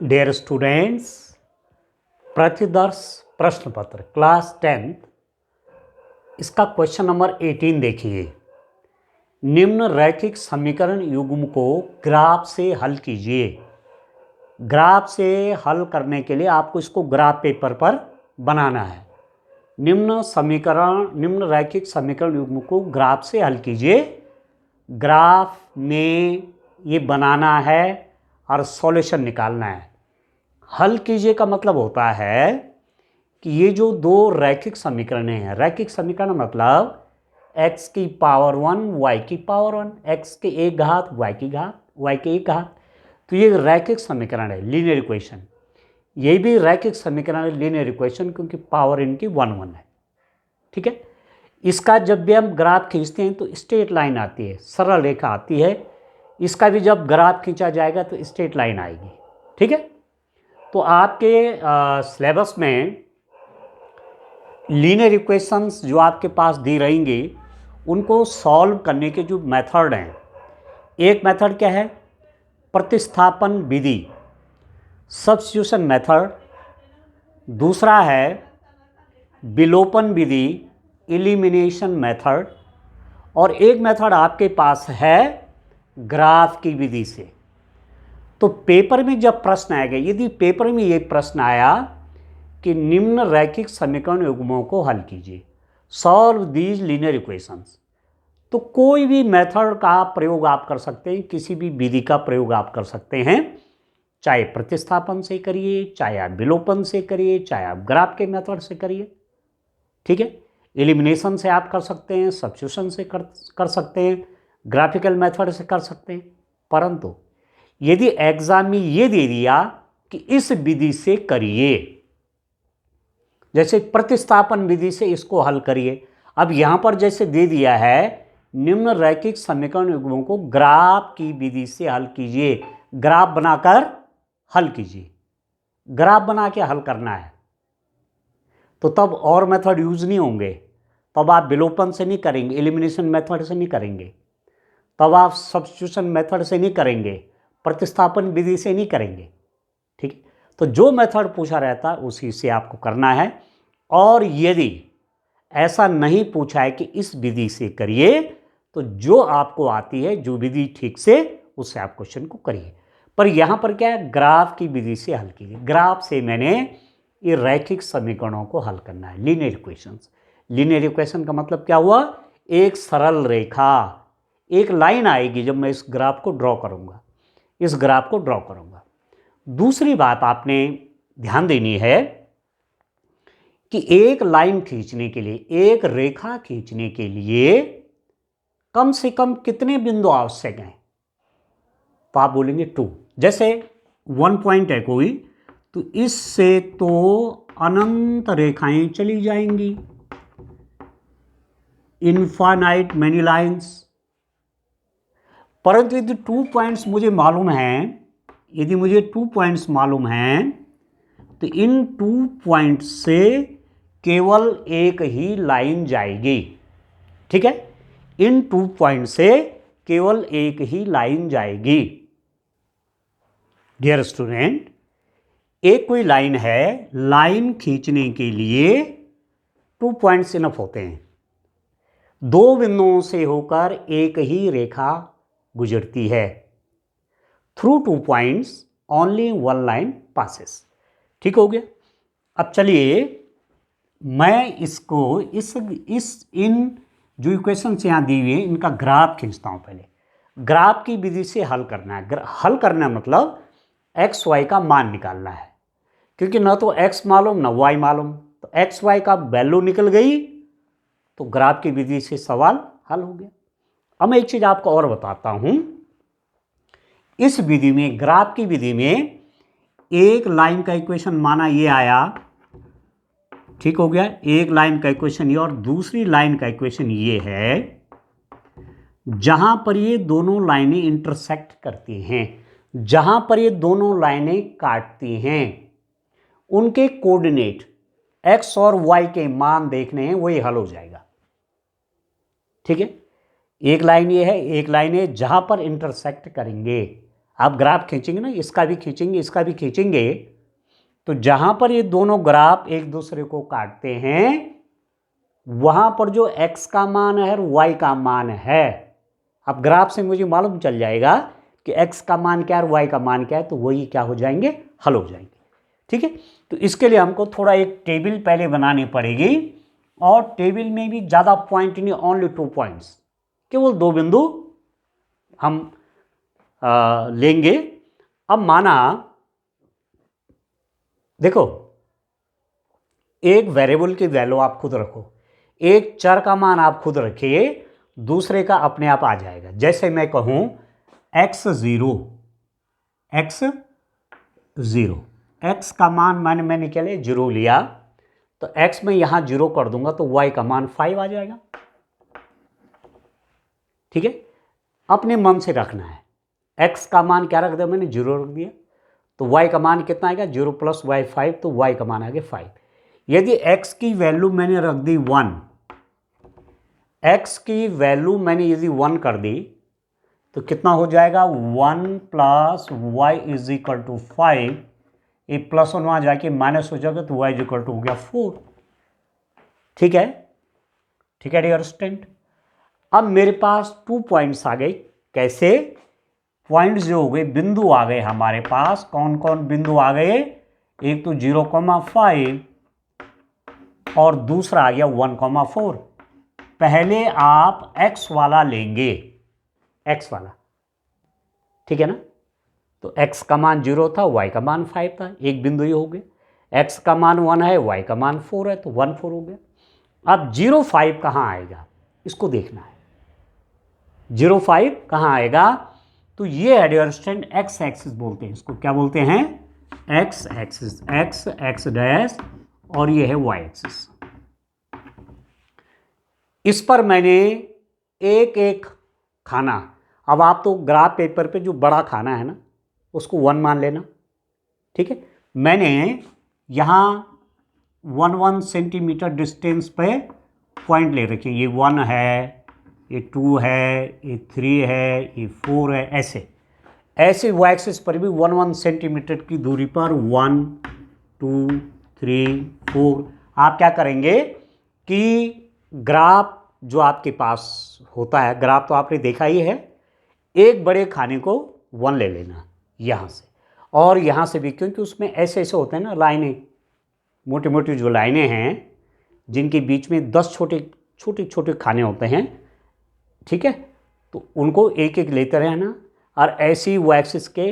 Dear students, प्रतिदर्श प्रश्न पत्र क्लास 10th इसका क्वेश्चन नंबर 18 देखिए। निम्न रैखिक समीकरण युग्म को ग्राफ से हल कीजिए। ग्राफ से हल करने के लिए आपको इसको ग्राफ पेपर पर बनाना है। निम्न रैखिक समीकरण युग्म को ग्राफ से हल कीजिए। ग्राफ में ये बनाना है और सॉल्यूशन निकालना है। हल कीजिए का मतलब होता है कि ये जो दो रैखिक समीकरण हैं, रैखिक समीकरण मतलब x की पावर 1 y की पावर 1, x के एक घात y की घात y के एक घात, तो ये रैखिक समीकरण है, लीनियर इक्वेशन। ये भी रैखिक समीकरण है, लीनियर इक्वेशन, क्योंकि पावर इनकी 1 1 है। ठीक है। इसका जब भी हम ग्राफ खींचते हैं तो स्ट्रेट लाइन आती है, सरल रेखा आती है। इसका भी जब ग्राफ खींचा जाएगा तो स्ट्रेट लाइन आएगी। ठीक है। तो आपके सिलेबस में लीनियर इक्वेशंस जो आपके पास दी रहेंगी उनको सॉल्व करने के जो मेथड हैं, एक मेथड क्या है, प्रतिस्थापन विधि, सब्स्टिट्यूशन मेथड। दूसरा है विलोपन विधि, एलिमिनेशन मेथड। और एक मेथड आपके पास है ग्राफ की विधि से। तो पेपर में जब प्रश्न आएगा, यदि पेपर में ये प्रश्न आया कि निम्न रैखिक समीकरण युग्मों को हल कीजिए, सॉल्व दीज लीनियर इक्वेशंस, तो कोई भी मेथड का प्रयोग आप कर सकते हैं, किसी भी विधि का प्रयोग आप कर सकते हैं। चाहे प्रतिस्थापन से करिए, चाहे आप विलोपन से करिए, चाहे आप ग्राफ के मेथड से करिए। ठीक है। एलिमिनेशन से आप कर सकते हैं, सब्स्टिट्यूशन से कर सकते हैं, ग्राफिकल मेथड से कर सकते हैं। परंतु यदि एग्जाम में ये दे दिया कि इस विधि से करिए, जैसे प्रतिस्थापन विधि से इसको हल करिए, अब यहां पर जैसे दे दिया है निम्न रैखिक समीकरण युग्मों को ग्राफ की विधि से हल कीजिए, ग्राफ बनाकर हल कीजिए, ग्राफ बना के हल करना है, तो तब और मेथड यूज नहीं होंगे। तब आप विलोपन से नहीं करेंगे, एलिमिनेशन मेथड से नहीं करेंगे, तब आप सब्स्टिट्यूशन मेथड से नहीं करेंगे, प्रतिस्थापन विधि से नहीं करेंगे। ठीक है। तो जो मेथड पूछा रहता है उसी से आपको करना है। और यदि ऐसा नहीं पूछा है कि इस विधि से करिए, तो जो आपको आती है, जो विधि ठीक से, उससे आप क्वेश्चन को करिए। पर यहां पर क्या है, ग्राफ की विधि से हल कीजिए। ग्राफ से मैंने ये रैखिक समीकरणों को हल करना है, लीनियर इक्वेशंस। लीनियर इक्वेशन का मतलब क्या हुआ, एक सरल रेखा, एक लाइन आएगी जब मैं इस ग्राफ को ड्रॉ करूंगा, इस ग्राफ को ड्रॉ करूंगा। दूसरी बात आपने ध्यान देनी है कि एक लाइन खींचने के लिए, एक रेखा खींचने के लिए कम से कम कितने बिंदु आवश्यक हैं, तो आप बोलेंगे 2। जैसे 1 पॉइंट है कोई, तो इससे तो अनंत रेखाएं चली जाएंगी, इनफाइनाइट मैनी लाइंस। परंतु यदि 2 पॉइंट्स मुझे मालूम हैं, यदि मुझे 2 पॉइंट्स मालूम हैं, तो इन 2 पॉइंट्स से केवल एक ही लाइन जाएगी। ठीक है। इन 2 पॉइंट से केवल एक ही लाइन जाएगी। डियर स्टूडेंट, एक कोई लाइन है, लाइन खींचने के लिए 2 पॉइंट्स इनफ होते हैं। 2 बिंदुओं से होकर एक ही रेखा गुजरती है। Through 2 points only 1 line passes. ठीक हो गया। अब चलिए मैं इसको इन जो इक्वेशंस यहाँ दी हुई है इनका ग्राफ खींचता हूँ। पहले ग्राफ की विधि से हल करना है। हल करना मतलब एक्स वाई का मान निकालना है, क्योंकि ना तो एक्स मालूम ना वाई मालूम, तो एक्स वाई का वैल्यू निकल गई तो ग्राफ की विधि से सवाल हल हो गया। अब मैं एक चीज आपको और बताता हूं, इस विधि में, ग्राफ की विधि में, एक लाइन का इक्वेशन माना ये आया, ठीक हो गया, एक लाइन का इक्वेशन ये, और दूसरी लाइन का इक्वेशन ये है, जहां पर ये दोनों लाइनें इंटरसेक्ट करती हैं, जहां पर ये दोनों लाइनें काटती हैं, उनके कोऑर्डिनेट एक्स और वाई के मान देखने हैं, वही हल हो जाएगा। ठीक है। एक लाइन ये है, एक लाइन है, जहां पर इंटरसेक्ट करेंगे। आप ग्राफ खींचेंगे ना, इसका भी खींचेंगे, इसका भी खींचेंगे, तो जहां पर ये दोनों ग्राफ एक दूसरे को काटते हैं वहां पर जो x का मान है और y का मान है, अब ग्राफ से मुझे मालूम चल जाएगा कि x का मान क्या है और y का मान क्या है, तो वही क्या हो जाएंगे, हल हो जाएंगे। ठीक है, तो इसके लिए हमको थोड़ा एक टेबल पहले बनानी पड़ेगी, और टेबल में भी ज़्यादा पॉइंट नहीं, ओनली 2 पॉइंट्स, केवल 2 बिंदु हम लेंगे। अब माना देखो, एक वेरिएबल की वैल्यू आप खुद रखो, एक चर का मान आप खुद रखिए, दूसरे का अपने आप आ जाएगा। जैसे मैं कहूं x0, x का मान मैंने क्या लिया, 0 लिया, तो x में यहां 0 कर दूंगा तो y का मान 5 आ जाएगा। ठीक है, अपने मन से रखना है। x का मान क्या रख दिया मैंने, 0 रख दिया, तो y का मान कितना आएगा, 0 + y 5, तो y का मान आ गया 5। यदि x की वैल्यू मैंने रख दी 1, x की वैल्यू मैंने यदि 1 कर दी तो कितना हो जाएगा, 1 + y = 5, ये +1 वहां जाके माइनस हो जाएगा, तो y = हो गया 4। ठीक है, ठीक है डियर स्टूडेंट। अब मेरे पास 2 पॉइंट्स आ गए। कैसे पॉइंट्स जो हो गए, बिंदु आ गए हमारे पास, कौन कौन बिंदु आ गए, एक तो 0,5 और दूसरा आ गया 1,4। पहले आप x वाला लेंगे, x वाला, ठीक है ना, तो x का मान 0 था, y का मान 5 था, एक बिंदु ये हो गया। x का मान 1 है, y का मान 4 है, तो 1 4 हो गया। अब 0 5 कहाँ आएगा, इसको देखना है। 0 5 कहाँ आएगा, तो ये है डियर स्टूडेंट x एक्सिस बोलते हैं इसको, क्या बोलते हैं, x एक्सिस, x डैश, और ये है y एक्सिस। इस पर मैंने एक एक खाना, अब आप तो ग्राफ पेपर पे जो बड़ा खाना है ना उसको 1 मान लेना। ठीक है, मैंने यहाँ 1 सेंटीमीटर डिस्टेंस पे पॉइंट ले रखे, ये 1 है, ये 2 है, ये 3 है, ये 4 है, ऐसे y एक्सिस पर भी 1 सेंटीमीटर की दूरी पर 1 2 3 4 आप क्या करेंगे कि ग्राफ जो आपके पास होता है, ग्राफ तो आपने देखा ही है, एक बड़े खाने को 1 ले लेना यहाँ से, और यहाँ से भी, क्योंकि उसमें ऐसे ऐसे होते हैं ना लाइनें, मोटी मोटी जो लाइनें हैं जिनके बीच में 10 छोटे खाने होते हैं। ठीक है, तो उनको एक एक लेते रहना, और ऐसी वो एक्सिस के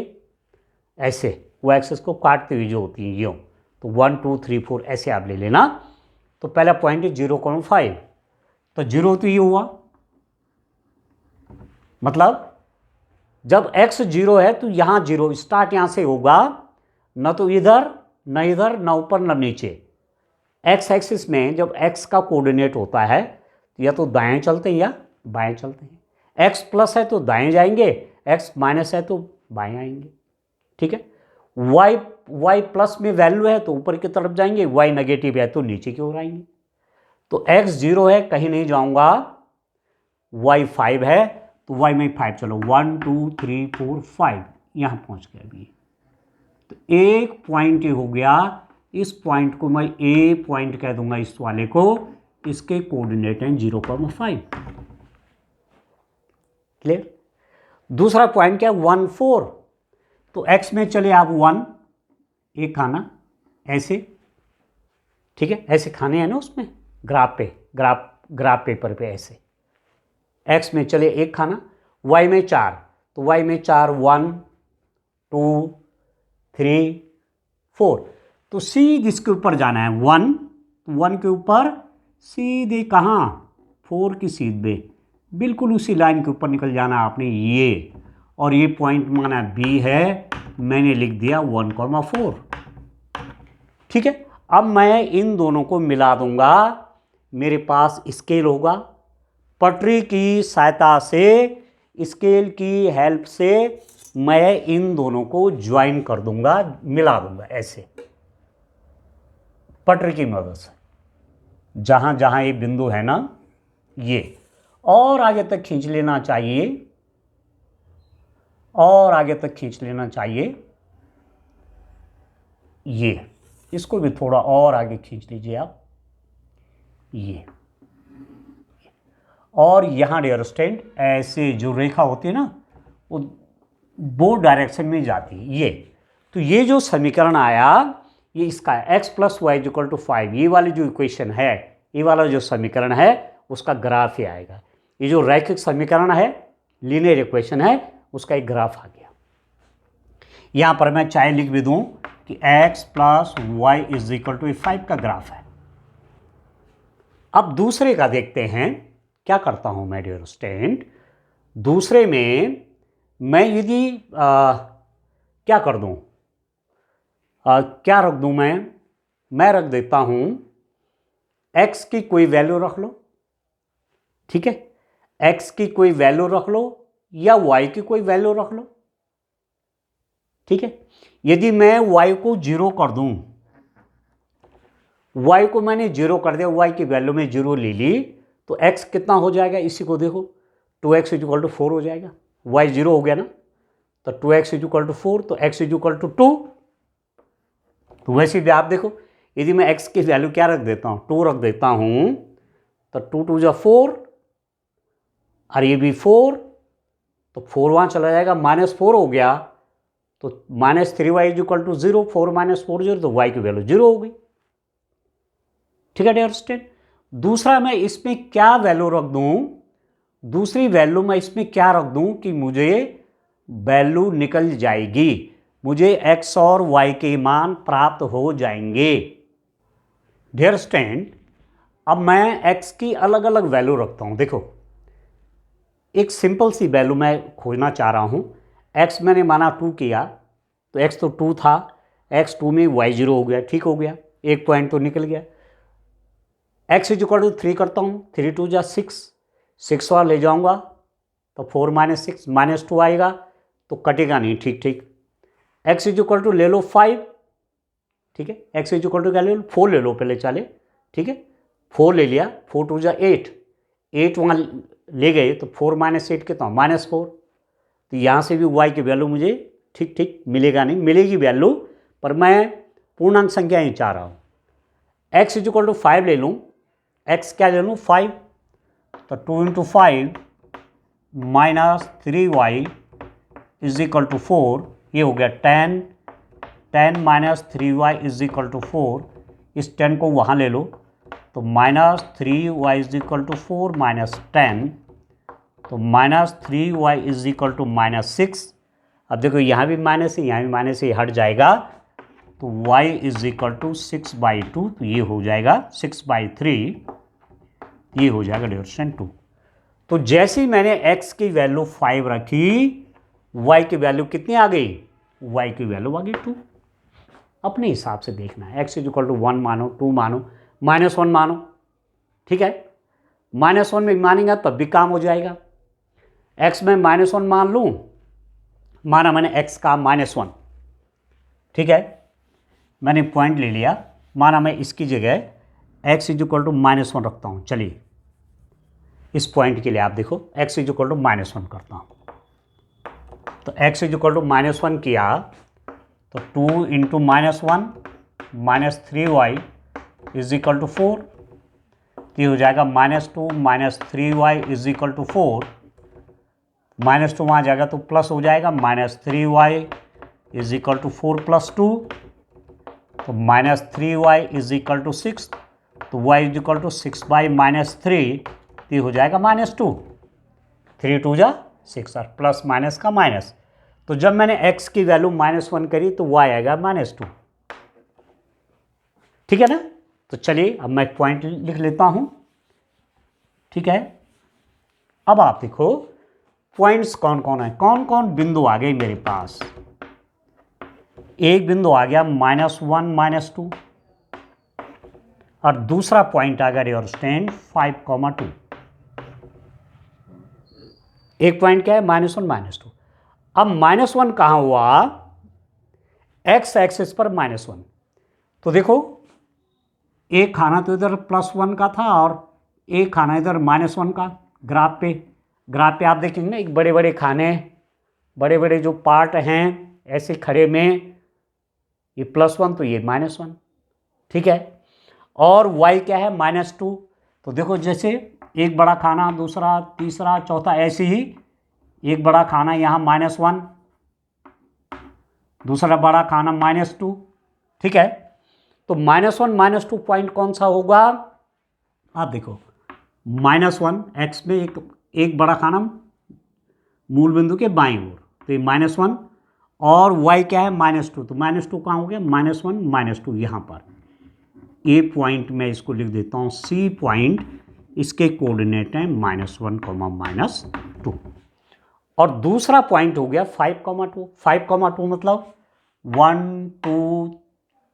ऐसे वो एक्सिस को काटते हुए जो होती है यूँ, तो 1 2 3 4 ऐसे आप ले लेना। तो पहला पॉइंट है 0,5, तो 0 तो ये हुआ, मतलब जब x 0 है तो यहाँ 0 स्टार्ट यहाँ से होगा, न तो इधर न इधर, न ऊपर न नीचे। x एक्सिस में जब x का कोऑर्डिनेट होता है या तो दाएं चलते हैं या बाएं चलते हैं। x प्लस है तो दाएं जाएंगे, x माइनस है तो बाएं आएंगे। ठीक है, y प्लस में वैल्यू है तो ऊपर की तरफ जाएंगे, y नेगेटिव है तो नीचे की ओर आएंगे। तो x 0 है, कहीं नहीं जाऊंगा, y 5 है तो y में 5, चलो 1 2 3 4 5 यहाँ पहुँच गया अभी। तो एक पॉइंट ये हो गया, इस पॉइंट को मैं ए पॉइंट कह दूंगा, इस वाले को, इसके कोऑर्डिनेट हैं 0,5। क्लियर। दूसरा पॉइंट क्या है, 1 4, तो x में चले आप 1 एक खाना ऐसे, ठीक है, ऐसे खाने हैं ना उसमें ग्राफ पे, ग्राफ पेपर पे ऐसे, x में चले एक खाना, y में 4, तो y में 4 1 2 3 4, तो सीधे इसके ऊपर जाना है 1 के ऊपर सीधे कहाँ, 4 की सीधे बिल्कुल उसी लाइन के ऊपर निकल जाना आपने ये, और ये पॉइंट माना B है, मैंने लिख दिया 1,4। ठीक है, अब मैं इन दोनों को मिला दूंगा, मेरे पास स्केल होगा, पटरी की सहायता से, स्केल की हेल्प से मैं इन दोनों को ज्वाइन कर दूंगा, मिला दूंगा ऐसे पटरी की मदद से, जहां जहां ये बिंदु है ना ये, और आगे तक खींच लेना चाहिए। और आगे तक खींच लेना चाहिए। ये इसको भी थोड़ा और आगे खींच लीजिए आप, ये। और यहाँ डियर स्टूडेंट ऐसे जो रेखा होती है ना वो डायरेक्शन में जाती है, ये। तो ये जो समीकरण आया ये इसका x + y = 5, ये वाली जो इक्वेशन है, ये वाला जो समीकरण है उसका ग्राफ ही आएगा। ये जो रैखिक समीकरण है, लीनियर इक्वेशन है, उसका एक ग्राफ आ गया। यहां पर मैं चाहे लिख भी दूं कि x + y = 5 का ग्राफ है। अब दूसरे का देखते हैं, क्या करता हूं मैं डियर स्टूडेंट। दूसरे में मैं यदि क्या कर दूं, क्या रख दूं मैं रख देता हूं x की कोई वैल्यू रख लो, ठीक है, x की कोई वैल्यू रख लो या y की कोई वैल्यू रख लो, ठीक है। यदि मैं y को 0 कर दूं, y को मैंने 0 कर दिया, y की वैल्यू में 0 ले ली, तो x कितना हो जाएगा, इसी को देखो, 2x = 4 हो जाएगा। y 0 हो गया ना, तो 2x = 4, तो x = 2। तो वैसे भी आप देखो, यदि मैं x की वैल्यू क्या रख देता हूं, 2 रख देता हूं, तो 2 × 2 = 4, और ये भी 4, तो 4 वहां चला जाएगा, -4 हो गया, तो -3y = 0, 4 - 4 0, तो y की वैल्यू 0 हो गई, ठीक है डियर स्टूडेंट। दूसरा मैं इसमें क्या वैल्यू रख दूं, दूसरी वैल्यू मैं इसमें क्या रख दूं कि मुझे वैल्यू निकल जाएगी, मुझे x और y के मान प्राप्त हो जाएंगे। डियर स्टूडेंट, अब मैं x की अलग अलग वैल्यू रखता हूं। देखो, एक सिंपल सी वैल्यू मैं खोजना चाह रहा हूं। x मैंने माना 2 किया, तो x तो 2 था, x 2 में y 0 हो गया, ठीक हो गया, एक पॉइंट तो निकल गया। x = 3 करता हूं, 3 × 2 = 6, 6 और ले जाऊंगा तो 4 - 6 -2 आएगा, तो कटेगा नहीं, ठीक ठीक। x = ले लो 5, ठीक है, x = क्या ले लो, 4 ले लो पहले, चले, ठीक है, 4 ले लिया, 4 × 2 = 8, 8 वहाँ ले गए, तो 4 - 8 कितना, -4। तो यहाँ से भी y की वैल्यू मुझे ठीक ठीक मिलेगा नहीं, मिलेगी वैल्यू, पर मैं पूर्णांक संख्या ही चाह रहा हूँ। x = 5 ले लूँ, x क्या ले लूँ, 5, तो 2 × 5 -3y = 4, ये हो गया 10, 10 - 3y = 4, इस 10 को वहाँ ले लो, तो -3y = 4 - 10, तो -3y = -6। अब देखो यहाँ भी माइनस है, यहाँ भी माइनस है, हट जाएगा, तो y = 6/2, तो ये हो जाएगा 6/3, ये हो जाएगा डियर स्टूडेंट 2। तो जैसे ही मैंने x की वैल्यू 5 रखी, y की वैल्यू कितनी आ गई, y की वैल्यू आ गई 2। अपने हिसाब से देखना है, x = 1 मानो, 2 मानो, -1 मानो, ठीक है, -1 में मानेंगे तब भी काम हो जाएगा। x में -1 मान लूँ, माना मैंने x का -1, ठीक है, मैंने पॉइंट ले लिया, माना मैं इसकी जगह x = -1 रखता हूँ। चलिए इस पॉइंट के लिए आप देखो, x = -1 करता हूँ, तो x = -1 किया, तो 2 × -1 -3y = 4, तो ये हो जाएगा -2 - 3y = 4, -2 वहाँ जाएगा तो प्लस हो जाएगा, -3y = 4 + 2, तो -3y = 6, तो y = 6/-3, तो ये हो जाएगा -2, 3 × 2 = 6, और प्लस माइनस का माइनस, तो जब मैंने x की वैल्यू -1 करी तो y आएगा -2, ठीक है ना। तो चलिए अब मैं पॉइंट लिख लेता हूं, ठीक है। अब आप देखो पॉइंट्स कौन कौन है, कौन कौन बिंदु आ गए मेरे पास। एक बिंदु आ गया -1 -2, और दूसरा पॉइंट आ गया डियर स्टूडेंट 5, 2। एक पॉइंट क्या है, -1 -2। अब -1 कहां हुआ, x एक्सिस पर -1। तो देखो एक खाना तो इधर +1 का था और एक खाना इधर -1 का। ग्राफ पे आप देखेंगे ना, एक बड़े बड़े खाने बड़े बड़े जो पार्ट हैं ऐसे खड़े में, ये +1 तो ये -1, ठीक है। और y क्या है -2। तो देखो जैसे एक बड़ा खाना, दूसरा, तीसरा, चौथा, ऐसे ही एक बड़ा खाना यहाँ -1, दूसरा बड़ा खाना -2, ठीक है। तो -1 -2 पॉइंट कौन सा होगा? आप देखो -1 x में एक बड़ा खाना मूल बिंदु के बाईं ओर, तो ये -1, और y क्या है -2, तो -2 कहाँ हो गया? -1 -2 यहाँ पर। ए पॉइंट में इसको लिख देता हूँ C पॉइंट, इसके कोऑर्डिनेट हैं -1, -2। और दूसरा पॉइंट हो गया 5,2। 5,2 मतलब 1 2,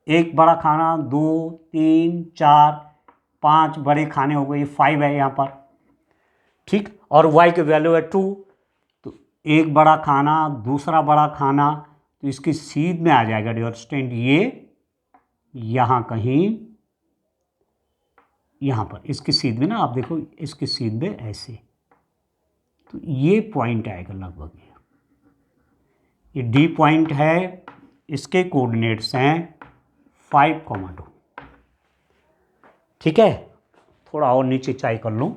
एक बड़ा खाना, 2 3 4 5 बड़े खाने हो गए, 5 है यहाँ पर, ठीक। और y की वैल्यू है 2, तो एक बड़ा खाना, दूसरा बड़ा खाना, तो इसकी सीध में आ जाएगा डियर स्टूडेंट ये यहाँ कहीं, यहाँ पर इसकी सीध में ना, आप देखो इसकी सीध में ऐसे, तो ये पॉइंट आएगा लगभग ये D पॉइंट है, इसके कोऑर्डिनेट्स हैं 5,2, ठीक है। थोड़ा और नीचे चाई कर लूँ,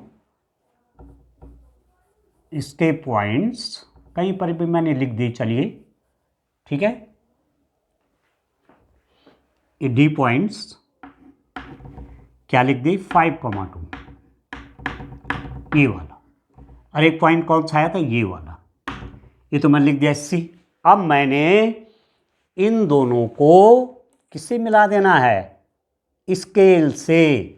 इसके पॉइंट्स कहीं पर भी मैंने लिख दिए, चलिए, ठीक है। ये D पॉइंट्स क्या लिख दी? 5,2, ये वाला। और एक पॉइंट कौन सा आया था? ये वाला, ये तो मैंने लिख दिया C। अब मैंने इन दोनों को किससे मिला देना है? स्केल से।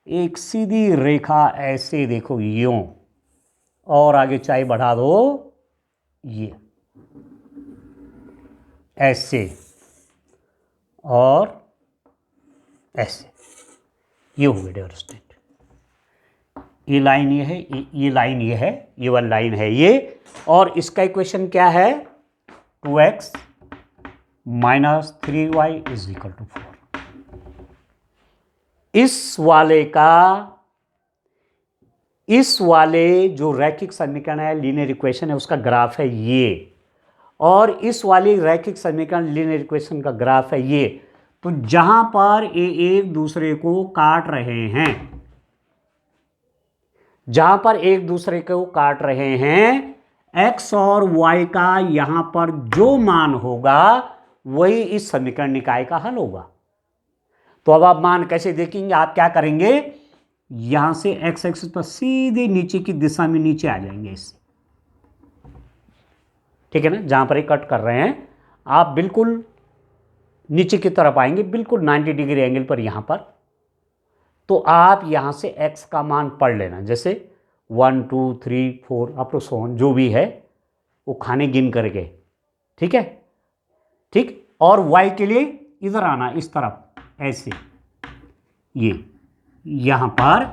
एक सीधी रेखा ऐसे देखो यूं, और आगे चाहे बढ़ा दो ये ऐसे और ऐसे, ये हो गया डियर स्टूडेंट। ये लाइन ये है, ये लाइन ये है, ये वाली लाइन है ये, और इसका इक्वेशन क्या है? 2x - 3y = 4। इस वाले जो रैखिक समीकरण है, लीनियर इक्वेशन है, उसका ग्राफ है ये, और इस वाली रैखिक समीकरण लीनियर इक्वेशन का ग्राफ है ये। तो जहां पर ये एक दूसरे को काट रहे हैं, जहां पर एक दूसरे को काट रहे हैं, x और y का यहां पर जो मान होगा वही इस समीकरण निकाय का हल होगा। तो अब आप मान कैसे देखेंगे? आप क्या करेंगे? यहां से x एक्सिस पर सीधे नीचे की दिशा में नीचे आ जाएंगे इससे, ठीक है ना। जहां पर ये कट कर रहे हैं आप बिल्कुल नीचे की तरफ आएंगे, बिल्कुल 90 डिग्री एंगल पर यहां पर। तो आप यहां से x का मान पढ़ लेना, जैसे 1 2 3 4 अप टू सो ऑन, जो भी है वो खाने गिन करके, ठीक है, ठीक। और y के लिए इधर आना, इस तरफ ऐसे, ये यहां पर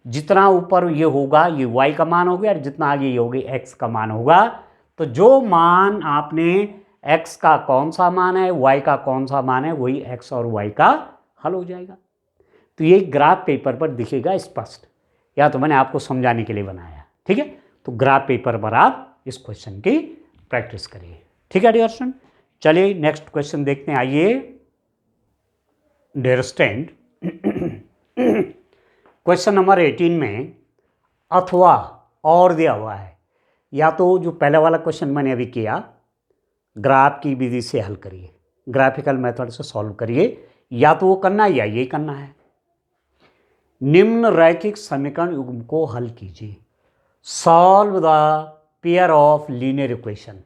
जितना ऊपर ये होगा ये y का मान हो गया, और जितना आगे ये होगी x का मान होगा। तो जो मान आपने x का कौन सा मान है, y का कौन सा मान है, वही x और y का हल हो जाएगा। तो ये ग्राफ पेपर पर दिखेगा स्पष्ट, या तो मैंने आपको समझाने के लिए बनाया, ठीक है। तो ग्राफ पेपर पर आप इस क्वेश्चन की प्रैक्टिस करिए, ठीक है डियर स्टूडेंट। चलिए नेक्स्ट क्वेश्चन देखते हैं। आइए डियर स्टूडेंट, क्वेश्चन नंबर 18 में अथवा और दिया हुआ है, या तो जो पहला वाला क्वेश्चन मैंने अभी किया, ग्राफ की विधि से हल करिए, ग्राफिकल मेथड से सॉल्व करिए, या तो वो करना है या ये करना है। निम्न रैखिक समीकरण युग्म को हल कीजिए। Solve the pair of linear equation.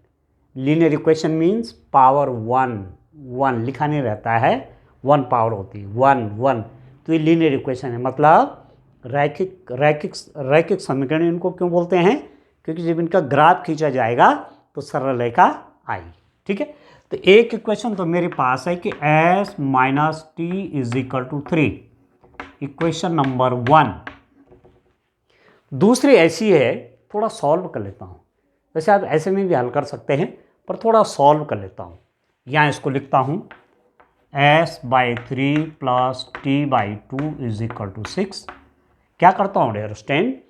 Linear equation means power 1 लिखा नहीं रहता है, 1 पावर होती है, 1 तो ये लीनियर इक्वेशन है, मतलब रैखिक समीकरण इनको क्यों बोलते हैं? क्योंकि जब इनका ग्राफ खींचा जाएगा तो सरल रेखा आएगी, ठीक है। तो एक इक्वेशन तो मेरे पास है कि s - t = 3, इक्वेशन नंबर 1। दूसरी ऐसी है, थोड़ा सॉल्व कर लेता हूँ, वैसे आप ऐसे में भी हल कर सकते हैं, पर थोड़ा सॉल्व कर लेता हूँ। यहाँ इसको लिखता हूँ s/3 + t/2 = 6। क्या करता हूँ डियर स्टूडेंट,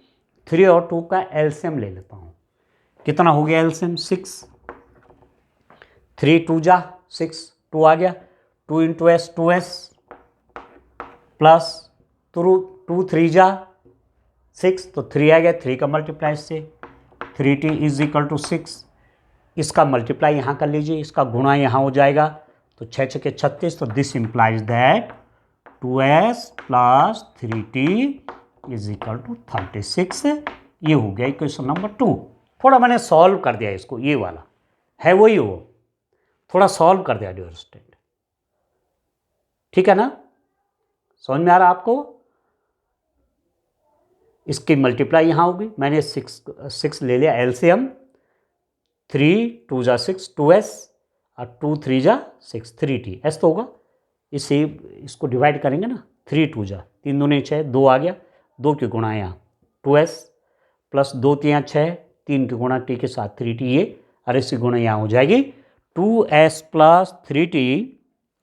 3 और 2 का एलसीएम ले लेता हूँ। कितना हो गया एलसीएम? 6। 3 2 जा 6, 2 आ गया, 2 इंटू एस 2s प्लस 2 3 जा 6, तो 3 आ गया, 3 का मल्टीप्लाई से 3t इज इक्वल टू 6। इसका मल्टीप्लाई यहाँ कर लीजिए, इसका गुणा यहाँ हो जाएगा, तो 6 6 के 36, तो this implies that 2s plus 3t is equal to 36। ये हो गया इक्वेशन नंबर 2। थोड़ा मैंने सॉल्व कर दिया इसको, ये वाला है वही हो, थोड़ा सॉल्व कर दिया डियर स्टूडेंट, ठीक है ना, समझ में आ रहा आपको। इसकी मल्टीप्लाई यहाँ होगी, मैंने 6 ले लिया एलसीएम, 3 2 जा 6 2s और 2 3 जा 6 3t, एस तो होगा, इसे इसको डिवाइड करेंगे ना, 3 2 जा 3 दूनी 6, 2 आ गया, 2 की गुणा यहाँ 2s प्लस 2 3 6, 3 की गुणा t के साथ 3t, ये और इसकी गुणा यहाँ हो जाएगी 2s plus 3t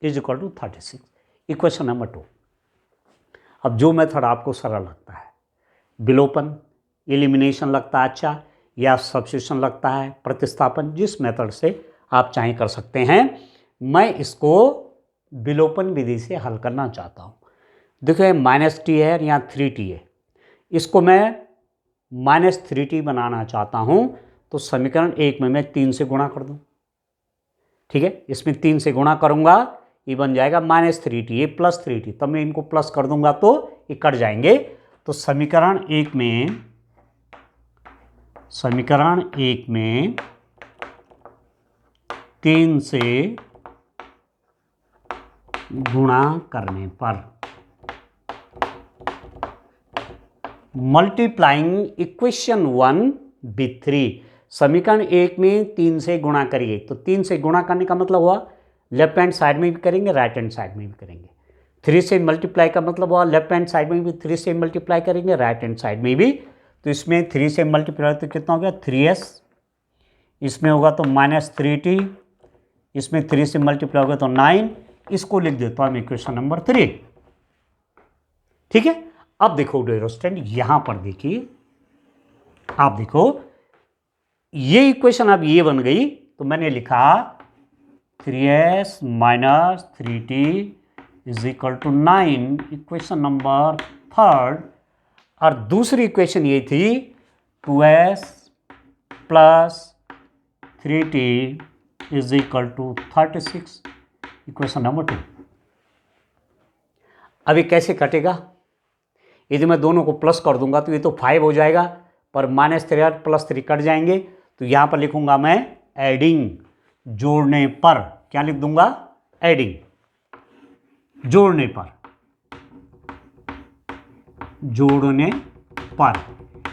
is equal to 36, equation number 2। अब जो मेथड आपको सरल लगता है, विलोपन, एलिमिनेशन लगता है अच्छा, या सब्स्टिट्यूशन लगता है, प्रतिस्थापन, जिस मेथड से आप चाहें कर सकते हैं। मैं इसको विलोपन विधि से हल करना चाहता हूँ। देखो -t है, यहाँ 3t है, इसको मैं -3t बनाना चाहता हूँ, तो समीकरण 1 में मैं 3 से गुणा कर दूँ, ठीक है, इसमें 3 से गुणा करूँगा, ये बन जाएगा -3t, ये प्लस 3t, तब मैं इनको प्लस कर दूंगा तो ये कट जाएंगे। तो समीकरण 1 में 3 से गुणा करने पर मल्टीप्लाइंग इक्वेशन 1 विथ 3, समीकरण 1 में 3 से गुणा करिए, तो 3 से गुणा करने का मतलब हुआ लेफ्ट हैंड साइड में भी करेंगे, राइट हैंड साइड में भी करेंगे। 3 से मल्टीप्लाई का मतलब हुआ लेफ्ट हैंड साइड में भी 3 से मल्टीप्लाई करेंगे, राइट हैंड साइड में भी। तो इसमें 3 से मल्टीप्लाई तो कितना हो गया 3s, इसमें होगा तो -3t, इसमें 3 से मल्टीप्लाई होगा तो 9, इसको लिख देता हूँ इक्वेशन नंबर 3, ठीक है। अब देखो डियर स्टूडेंट, यहां पर देखिए, आप देखो ये इक्वेशन अब ये बन गई, तो मैंने लिखा 3s minus 3t is equal to 9, equation number 3। और दूसरी इक्वेशन ये थी 2s plus 3t is equal to 36, equation number 2। अब ये कैसे कटेगा, यदि मैं दोनों को प्लस कर दूंगा तो ये तो 5 हो जाएगा, पर -3 और +3 कट जाएंगे, तो यहाँ पर लिखूंगा मैं एडिंग, जोड़ने पर, क्या लिख दूंगा, एडिंग, जोड़ने पर, जोड़ने पर,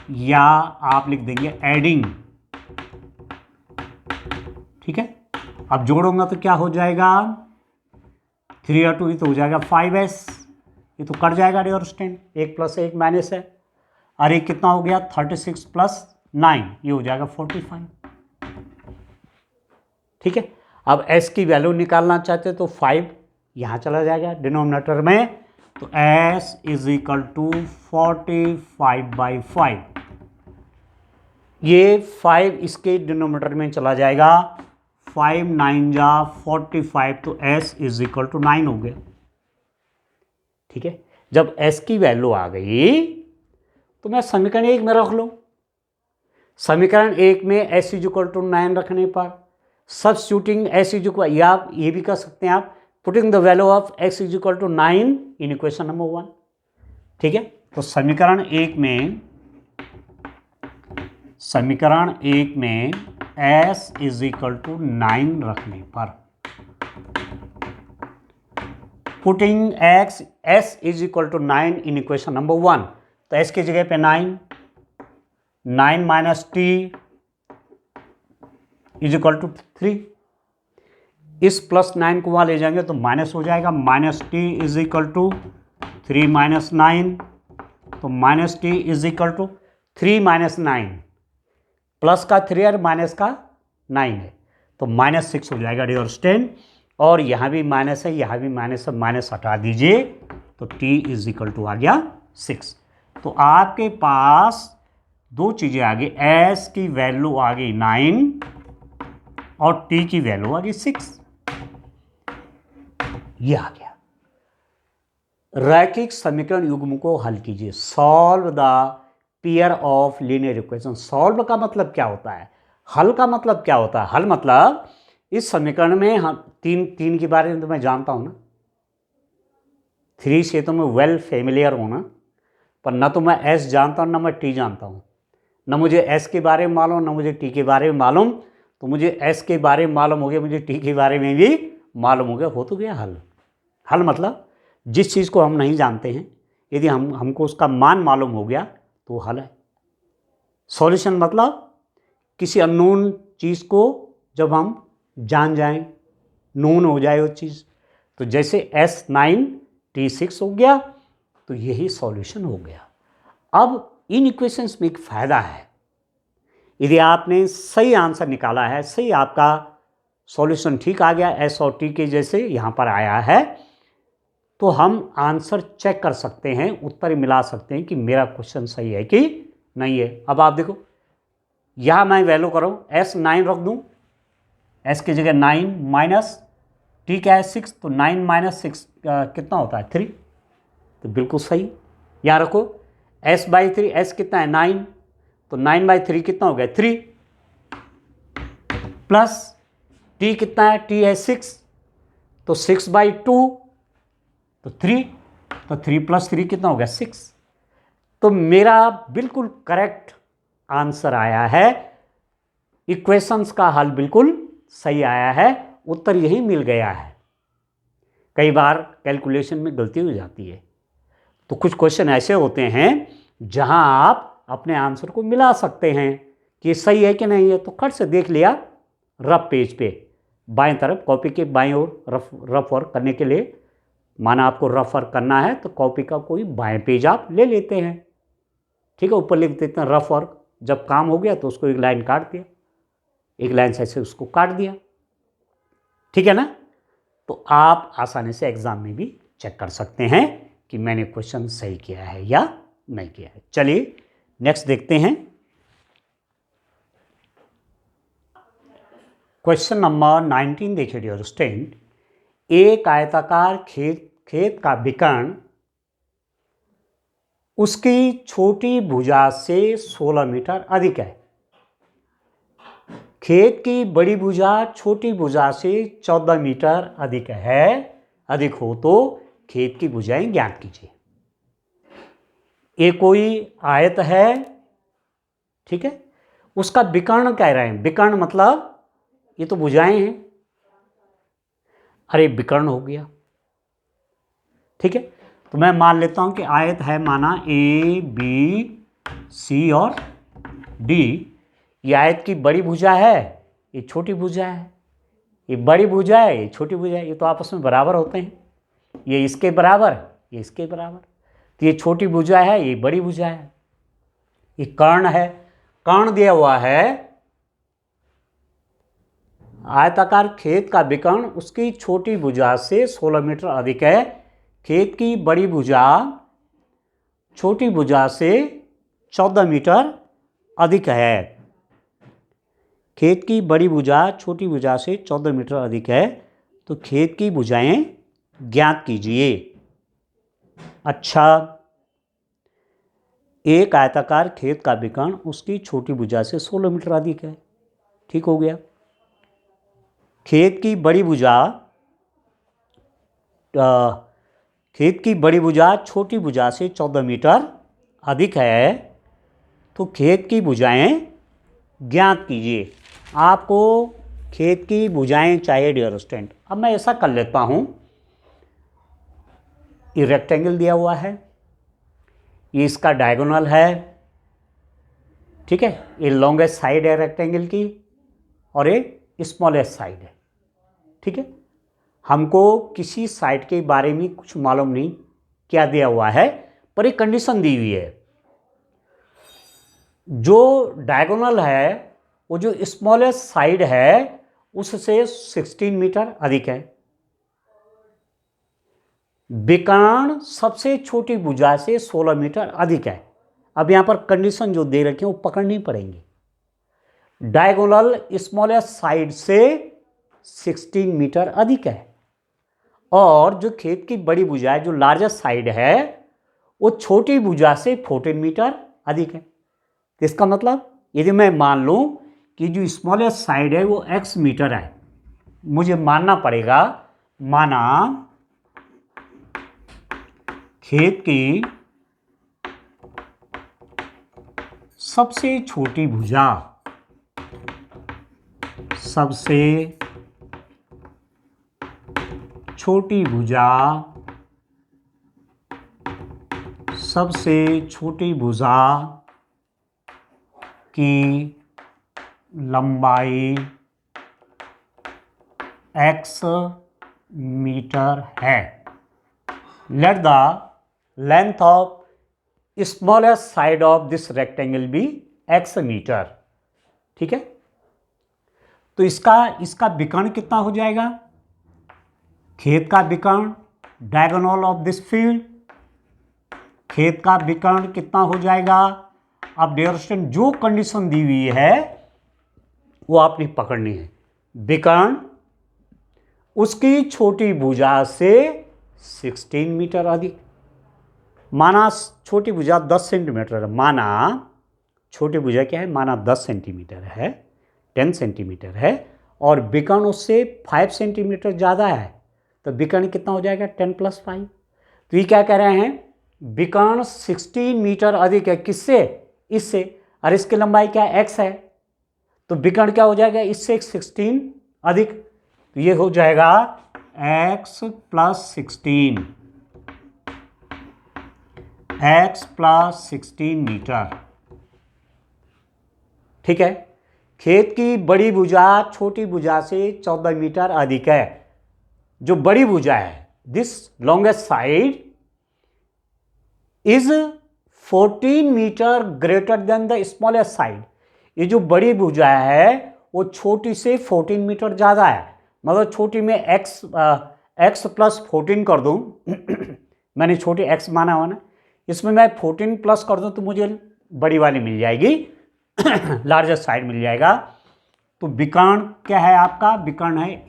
या आप लिख देंगे एडिंग, ठीक है। अब जोड़ूंगा तो क्या हो जाएगा, 3 और 2 ये तो हो जाएगा 5s, ये तो कट जाएगा डियर स्टूडेंट, 1 + 1 माइनस है, और ये कितना हो गया 36 + 9, ये हो जाएगा 45, ठीक है। अब s की वैल्यू निकालना चाहते तो 5 यहाँ चला जाएगा डिनोमिनेटर में, तो s इज इक्वल टू 45/5, ये 5 इसके डिनोमिनेटर में चला जाएगा, 5 9 जा 45, तो s इज इक्वल टू 9 हो गया, ठीक है। जब s की वैल्यू आ गई तो मैं समीकरण 1 में रख लूँ, समीकरण 1 में s इज इक्वल टू 9 रखने पर सब्स्टिट्यूटिंग s इज इक्वल, या आप ये भी कर सकते हैं, आप putting the value of x is equal to 9 in equation number 1, ठीक है। तो समीकरण 1 में s इज इक्वल टू 9 रखने पर, putting s is equal to 9 in equation number 1, तो s की जगह पे 9 minus t is equal to 3, इस +9 को वहाँ ले जाएंगे तो माइनस हो जाएगा, -t इज इक्वल टू 3 - 9, तो -t is equal to 3 - 9, plus का 3 और माइनस का 9 है, तो -6 हो जाएगा डियर स्टूडेंट, और यहाँ भी माइनस है, यहाँ भी माइनस है, माइनस हटा दीजिए, तो t इज इक्वल टू आ गया 6। तो आपके पास दो चीज़ें आ गई, s की वैल्यू आ गई 9 और t की वैल्यू आ गई 6। ये आ गया। रैखिक समीकरण युग्म को हल कीजिए। Solve the pair of linear equation. Solve का मतलब क्या होता है, हल का मतलब क्या होता है। हल मतलब इस समीकरण में हम तीन के बारे में तो मैं जानता हूं ना, 3 से तो मैं वेल फेमिलियर हूं ना, पर ना तो मैं s जानता हूं ना मैं t जानता हूं। ना मुझे s के बारे में मालूम ना मुझे t के बारे में मालूम, तो मुझे s के बारे में मालूम हो गया, मुझे t के बारे में भी मालूम हो गया, हो तो गया हल। हल मतलब जिस चीज़ को हम नहीं जानते हैं, यदि हमको उसका मान मालूम हो गया तो हल है। सॉल्यूशन मतलब किसी अननोन चीज़ को जब हम जान जाएं, नोन हो जाए वो चीज़, तो जैसे S9 T6 हो गया तो यही सॉल्यूशन हो गया। अब इन इक्वेशंस में एक फ़ायदा है, यदि आपने सही आंसर निकाला है, सही आपका सॉल्यूशन ठीक आ गया, S और T के जैसे यहाँ पर आया है, तो हम आंसर चेक कर सकते हैं, उत्तर मिला सकते हैं कि मेरा क्वेश्चन सही है कि नहीं है। अब आप देखो यहाँ मैं वैल्यू करूँ S9 रख दूँ, S की जगह 9 माइनस T क्या है 6, तो 9 माइनस 6 कितना होता है 3, तो बिल्कुल सही। यहाँ रखो S/3, S कितना है 9, तो 9/3 कितना हो गया 3, प्लस T कितना है, T है 6, तो 6/2 तो 3, तो 3 + 3 कितना हो गया 6। तो मेरा बिल्कुल करेक्ट आंसर आया है, इक्वेशंस का हल बिल्कुल सही आया है, उत्तर यही मिल गया है। कई बार कैलकुलेशन में गलती हो जाती है, तो कुछ क्वेश्चन ऐसे होते हैं जहां आप अपने आंसर को मिला सकते हैं कि सही है कि नहीं है। तो खट से देख लिया रफ पेज पे, बाएं तरफ कॉपी के बाएं ओर रफ वर्क करने के लिए, माना आपको रफ वर्क करना है तो कॉपी का कोई बाएं पेज आप ले लेते हैं, ठीक है, ऊपर लिख देते हैं रफ वर्क। जब काम हो गया तो उसको एक लाइन काट दिया, एक लाइन से ऐसे उसको काट दिया, ठीक है ना। तो आप आसानी से एग्जाम में भी चेक कर सकते हैं कि मैंने क्वेश्चन सही किया है या नहीं किया है। चलिए नेक्स्ट देखते हैं। क्वेश्चन नंबर 19 देखिए डियर स्टूडेंट। एक आयताकार खेत का विकर्ण उसकी छोटी भुजा से 16 मीटर अधिक है। खेत की बड़ी भुजा छोटी भुजा से 14 मीटर अधिक है, अधिक हो तो खेत की भुजाएं ज्ञात कीजिए। ये कोई आयत है, ठीक है, उसका विकर्ण कह रहे हैं। विकर्ण मतलब ये तो भुजाएं हैं, अरे विकर्ण हो गया, ठीक है। तो मैं मान लेता हूं कि आयत है माना ABC और D। ये आयत की बड़ी भुजा है, ये छोटी भुजा है, ये बड़ी भुजा है, ये छोटी भुजा है, ये तो आपस में बराबर होते हैं, ये इसके बराबर, ये इसके बराबर। तो ये छोटी भुजा है, ये बड़ी भुजा है, ये कर्ण है, कर्ण दिया हुआ है। आयताकार खेत का विकर्ण उसकी छोटी भुजा से 16 मीटर अधिक है। खेत की बड़ी भुजा छोटी भुजा से 14 मीटर अधिक है। खेत की बड़ी भुजा छोटी भुजा से 14 मीटर अधिक है, तो खेत की भुजाएं ज्ञात कीजिए। अच्छा, एक आयताकार खेत का विकर्ण उसकी छोटी भुजा से 16 मीटर अधिक है, ठीक हो गया। खेत की बड़ी भुजा छोटी भुजा से 14 मीटर अधिक है, तो खेत की भुजाएं ज्ञात कीजिए। आपको खेत की भुजाएं चाहिए डियर स्टूडेंट। अब मैं ऐसा कर लेता हूं, ये रेक्टेंगल दिया हुआ है, ये इसका डायगोनल है, ठीक है, ये लॉन्गेस्ट साइड है रेक्टेंगल की और ये स्मॉलेस्ट साइड है, ठीक है। हमको किसी साइड के बारे में कुछ मालूम नहीं क्या दिया हुआ है, पर एक कंडीशन दी हुई है, जो डायगोनल है वो जो स्मॉलेस्ट साइड है उससे 16 मीटर अधिक है। विकर्ण सबसे छोटी भुजा से 16 मीटर अधिक है। अब यहां पर कंडीशन जो दे रखे हैं वो पकड़नी पड़ेंगी। डायगोनल स्मॉलेस्ट साइड से 16 मीटर अधिक है, और जो खेत की बड़ी भुजा है, जो लार्जेस्ट साइड है, वो छोटी भुजा से 14 मीटर अधिक है। तो इसका मतलब यदि मैं मान लूं कि जो स्मॉलेस्ट साइड है वो x मीटर है, मुझे मानना पड़ेगा, माना खेत की सबसे छोटी भुजा, सबसे छोटी भुजा, सबसे छोटी भुजा की लंबाई x मीटर है। Let the length of smallest side of this rectangle be x metre. ठीक है, तो इसका विकर्ण कितना हो जाएगा? खेत का विकर्ण, डायगोनल ऑफ दिस फील्ड, खेत का विकर्ण कितना हो जाएगा? अब डियर स्टूडेंट, जो कंडीशन दी हुई है वो आपने पकड़नी है। विकर्ण उसकी छोटी भुजा से 16 मीटर अधिक, माना छोटी भुजा 10 सेंटीमीटर है, माना छोटी भुजा क्या है, माना 10 सेंटीमीटर है, 10 सेंटीमीटर है, और विकर्ण उससे 5 सेंटीमीटर ज़्यादा है, तो विकर्ण कितना हो जाएगा? 10 + 5। तो ये क्या कह रहे हैं? विकर्ण 16 मीटर अधिक है, किससे? इससे, और इसकी लंबाई क्या है? x है, तो विकर्ण क्या हो जाएगा? इससे 16 अधिक, तो ये हो जाएगा x + 16, x + 16 मीटर। ठीक है, खेत की बड़ी भुजा छोटी भुजा से 14 मीटर अधिक है। जो बड़ी भुजा है, this longest side is 14 metre greater than the smallest side. ये जो बड़ी भुजा है वो छोटी से 14 मीटर ज़्यादा है, मतलब छोटी में x + 14 कर दूं मैंने छोटी x माना हुआ ना, इसमें मैं 14 प्लस कर दूं तो मुझे बड़ी वाली मिल जाएगी लार्जेस्ट साइड मिल जाएगा। तो विकर्ण क्या है आपका? विकर्ण है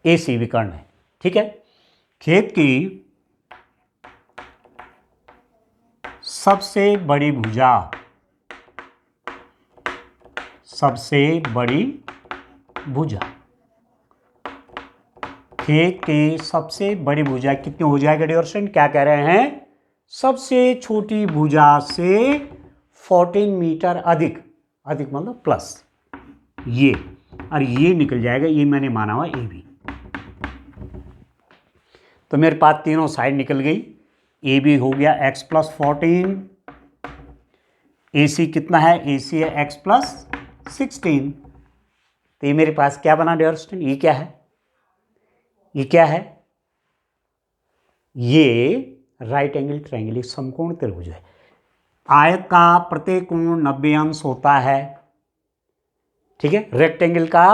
AC विकर्ण है। ठीक है, खेत की सबसे बड़ी भुजा, सबसे बड़ी भुजा, खेत की सबसे बड़ी भुजा कितनी हो जाएगी डियर स्टूडेंट? क्या कह रहे हैं? सबसे छोटी भुजा से 14 मीटर अधिक, अधिक मतलब प्लस, ये और ये निकल जाएगा, ये मैंने माना हुआ AB। तो मेरे पास तीनों साइड निकल गई। AB हो गया x + 14, AC कितना है? AC है x + 16। तो ये मेरे पास क्या बना डियर स्टूडेंट? ये क्या है? ये क्या है? ये राइट एंगल ट्रायंगल, एक समकोण त्रिभुज है। आयत का प्रत्येक कोण 90 अंश होता है। ठीक है, रेक्टेंगल का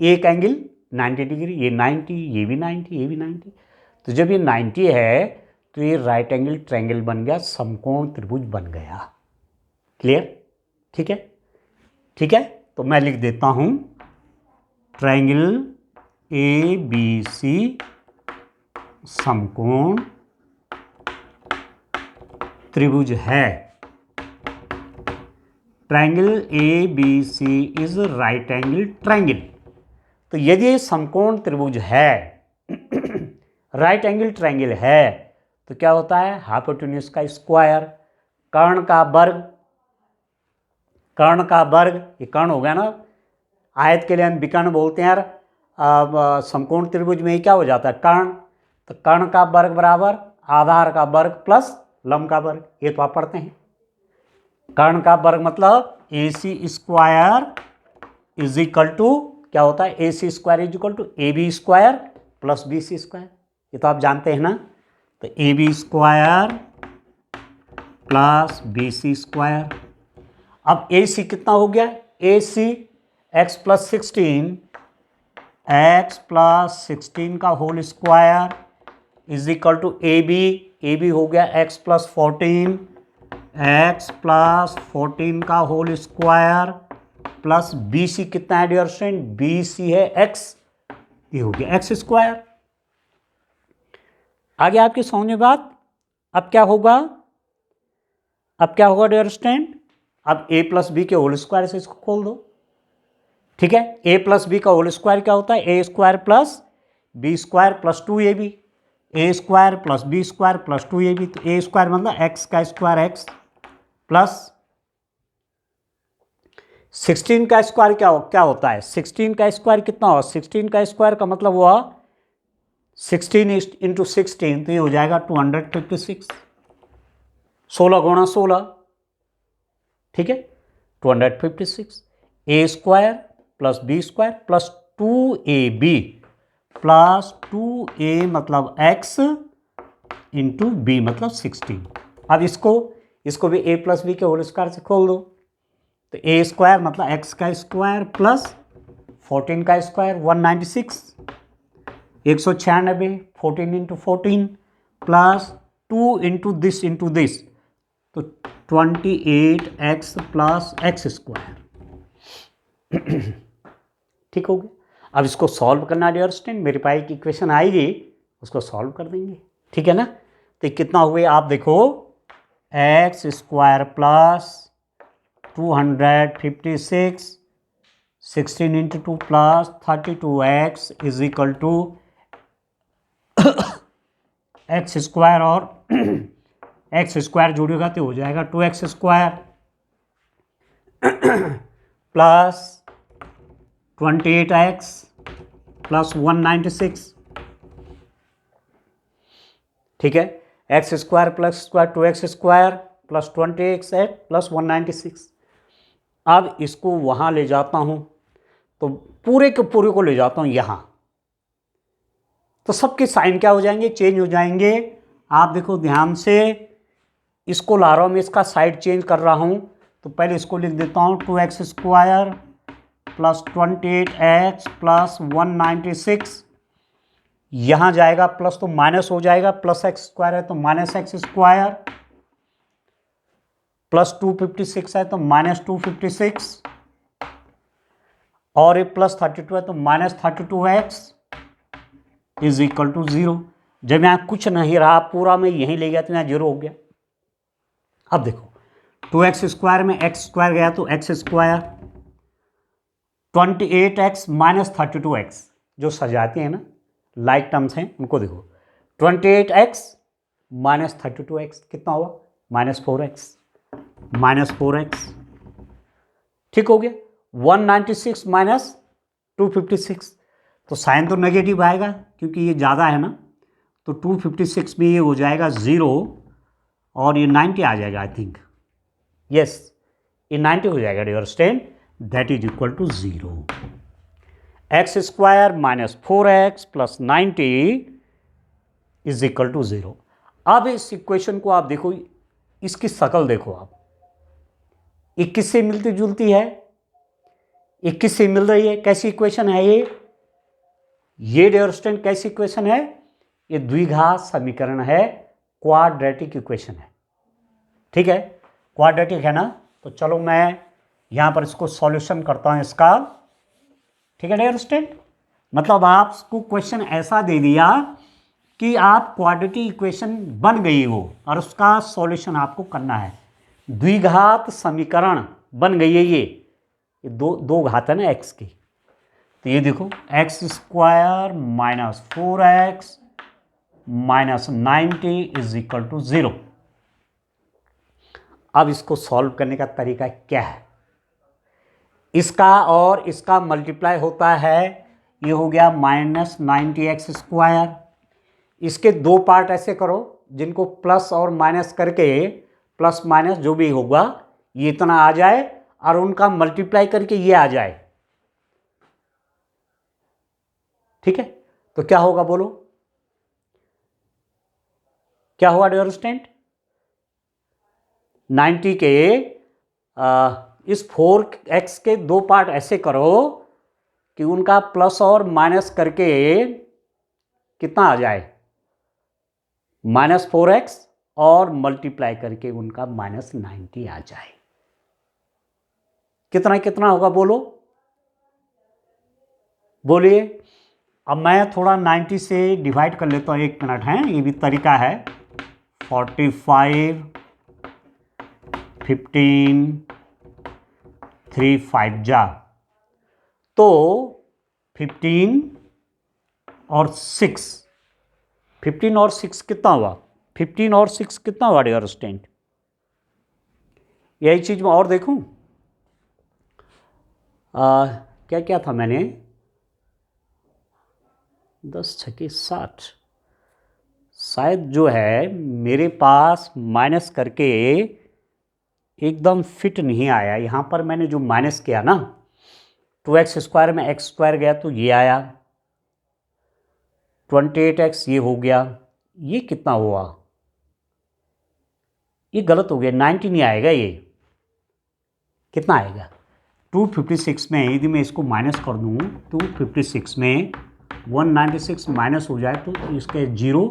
एक एंगल 90 डिग्री, ये 90, ये भी 90, ये भी 90। तो जब ये 90 है तो ये राइट एंगल ट्रायंगल बन गया, समकोण त्रिभुज बन गया। क्लियर? ठीक है, ठीक है, तो मैं लिख देता हूं, ट्रायंगल ABC समकोण त्रिभुज है। Triangle ABC is right angle triangle. तो यदि समकोण त्रिभुज है राइट एंगल ट्रायंगल है तो क्या होता है? हाइपोटेन्यूज का स्क्वायर, कर्ण का वर्ग, कर्ण का वर्ग, ये कर्ण हो गया ना। आयत के लिए हम विकर्ण बोलते हैं यार, समकोण त्रिभुज में ही क्या हो जाता है? कर्ण। तो कर्ण का वर्ग बराबर आधार का वर्ग प्लस लंब का वर्ग, ये तो आप पढ़ते हैं। कर्ण का वर्ग मतलब AC² इज इक्वल टू क्या होता है? AC² is equal to AB² plus BC², ये तो आप जानते हैं ना। तो AB² प्लस BC²। अब AC कितना हो गया? AC x + 16, x + 16 का whole square is equal to AB, AB हो गया x + 14, एक्स प्लस 14 का whole square plus B C कितना है डियर स्टूडेंट, बी सी है एक्स, ये हो गया एक्स स्क्वायर। आगे आपकी समझ में बात। अब क्या होगा, अब क्या होगा डियर स्टूडेंट, अब ए प्लस बी के होल स्क्वायर से इसको खोल दो। ठीक है, ए प्लस बी का होल स्क्वायर क्या होता है, a square plus b square plus 2ab, a square plus b square plus 2ab, तो ए स्क्वायर मतलब एक्स का स्क्वायर एक्स प्लस 16 का स्क्वायर क्या होता है, 16 का स्क्वायर कितना होगा, 16 का स्क्वायर का मतलब हुआ 16 इंटू 16, तो ये हो जाएगा 256, 16 गुणा 16, ठीक है 256, a square plus b square plus 2ab plus 2a मतलब x इंटू बी मतलब 16। अब इसको भी a प्लस बी के होल स्क्वायर से खोल दो, तो ए स्क्वायर मतलब एक्स का स्क्वायर प्लस 14 का square 196, 196, 14 into 14 plus 2 into this, तो 28x प्लस एक्स स्क्वायर। ठीक हो गया। अब इसको सॉल्व करना डियर स्टूडेंट, मेरे पास एक इक्वेशन आएगी उसको सॉल्व कर देंगे, ठीक है ना। तो कितना हुए आप देखो, x square plus 256, 16 into 2 plus 32x is equal to x square और एक्स स्क्वायर जोड़ेगा तो हो जाएगा 2x square plus 28x plus 196, ठीक है, x square plus square 2x square plus 28x plus 196। अब इसको वहाँ ले जाता हूँ तो पूरे के पूरे को ले जाता हूँ यहाँ, तो सबके साइन क्या हो जाएंगे, चेंज हो जाएंगे। आप देखो ध्यान से, इसको ला रहा हूँ मैं, इसका साइड चेंज कर रहा हूँ, तो पहले इसको लिख देता हूँ 2x square plus 28x plus 196, यहाँ जाएगा प्लस तो माइनस हो जाएगा, प्लस एक्स स्क्वायर है तो माइनस एक्स स्क्वायर, प्लस 256 है तो माइनस 256, और ये प्लस 32 है तो minus 32x is equal to 0। जब यहाँ कुछ नहीं रहा पूरा मैं यहीं ले गया तो यहाँ 0 हो गया। अब देखो 2x स्क्वायर में x स्क्वायर गया तो x square, 28x minus 32x, जो सजाते हैं ना लाइक टर्म्स हैं उनको देखो, 28x माइनस 32x कितना हुआ, माइनस 4x, ठीक हो गया। 196 माइनस 256, तो साइन तो नेगेटिव आएगा क्योंकि ये ज़्यादा है ना, तो 256 में ये हो जाएगा 0 और ये 90 आ जाएगा, आई थिंक यस, ये 90 हो जाएगा dear student, that is equal to 0। X square minus 4x plus 90 is equal to 0। अब इस इक्वेशन को आप देखो, इसकी शक्ल देखो आप, 21 से मिलती जुलती है, 21 से मिल रही है, कैसी इक्वेशन है ये डियर स्टूडेंट कैसी इक्वेशन है, ये द्विघात समीकरण है, क्वाड्रेटिक इक्वेशन है, ठीक है, क्वाड्रेटिक है ना। तो चलो मैं यहाँ पर इसको सॉल्यूशन करता हूँ इसका, ठीक है डियर स्टूडेंट। मतलब आपको क्वेश्चन ऐसा दे दिया कि आप क्वाड्रेटिक इक्वेशन बन गई हो और उसका सॉल्यूशन आपको करना है, द्विघात समीकरण बन गई है ये दो घात है ना एक्स की, तो ये देखो x square minus 4x minus 90 is equal to 0। अब इसको सॉल्व करने का तरीका क्या है, इसका और इसका मल्टीप्लाई होता है, ये हो गया माइनस 90x स्क्वायर, इसके दो पार्ट ऐसे करो जिनको प्लस और माइनस करके, प्लस माइनस जो भी होगा ये इतना आ जाए और उनका मल्टीप्लाई करके ये आ जाए, ठीक है। तो क्या होगा बोलो, क्या होगा डियर स्टूडेंट, 90 के इस 4x के दो पार्ट ऐसे करो कि उनका प्लस और माइनस करके कितना आ जाए, माइनस 4x और मल्टीप्लाई करके उनका -90 आ जाए। कितना कितना होगा बोलो, बोलिए। अब मैं थोड़ा 90 से डिवाइड कर लेता हूँ, 1 मिनट है, ये भी तरीका है। 45, 15, 3 5 जा, तो 15 और 6, 15 और 6 कितना हुआ? 15 और 6 कितना हुआ डियर स्टूडेंट? यही चीज मैं और देखूं, क्या क्या था मैंने, 10 छक्के 60, शायद जो है मेरे पास माइनस करके एकदम फिट नहीं आया। यहाँ पर मैंने जो माइनस किया ना, 2x² में x² गया तो ये आया, 28x ये हो गया, ये कितना हुआ? ये गलत हो गया, 90 नहीं आएगा, ये कितना आएगा? 256 में यदि मैं इसको माइनस कर दूँ, 256 में 196 माइनस हो जाए तो इसके 0,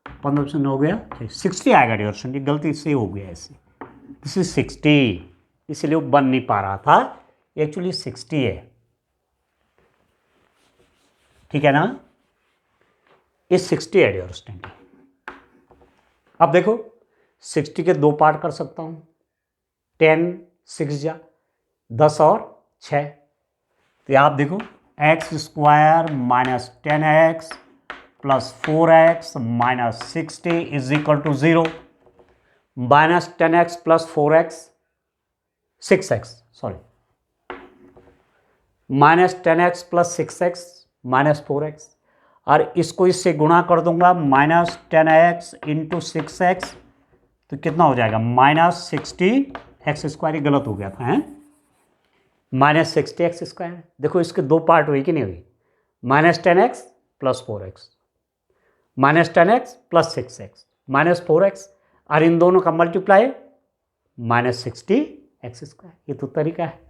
15% हो गया, 60 आएगा डियर स्टूडेंट। ये गलती से हो गया ऐसे, दिस इज 60, इसलिए वो बन नहीं पा रहा था, एक्चुअली 60 है, ठीक है ना? ये 60 है डियर स्टूडेंट। अब देखो 60 के 2 पार्ट कर सकता हूँ, 10 6 जा 10 और 6, तो आप देखो x² minus 10x plus 4x minus 60 is equal to 0, minus 10x plus 4x 6x, sorry, minus 10x plus 6x minus 4x, और इसको इससे गुणा कर दूंगा, माइनस 10x इंटू 6x, तो कितना हो जाएगा? -60x², गलत हो गया था, हैं, -60x²। देखो इसके 2 पार्ट हुई कि नहीं हुई, -10x plus 4x, -10x plus 6x minus 4x, और इन दोनों का मल्टीप्लाई -60x²। ये तो तरीका है,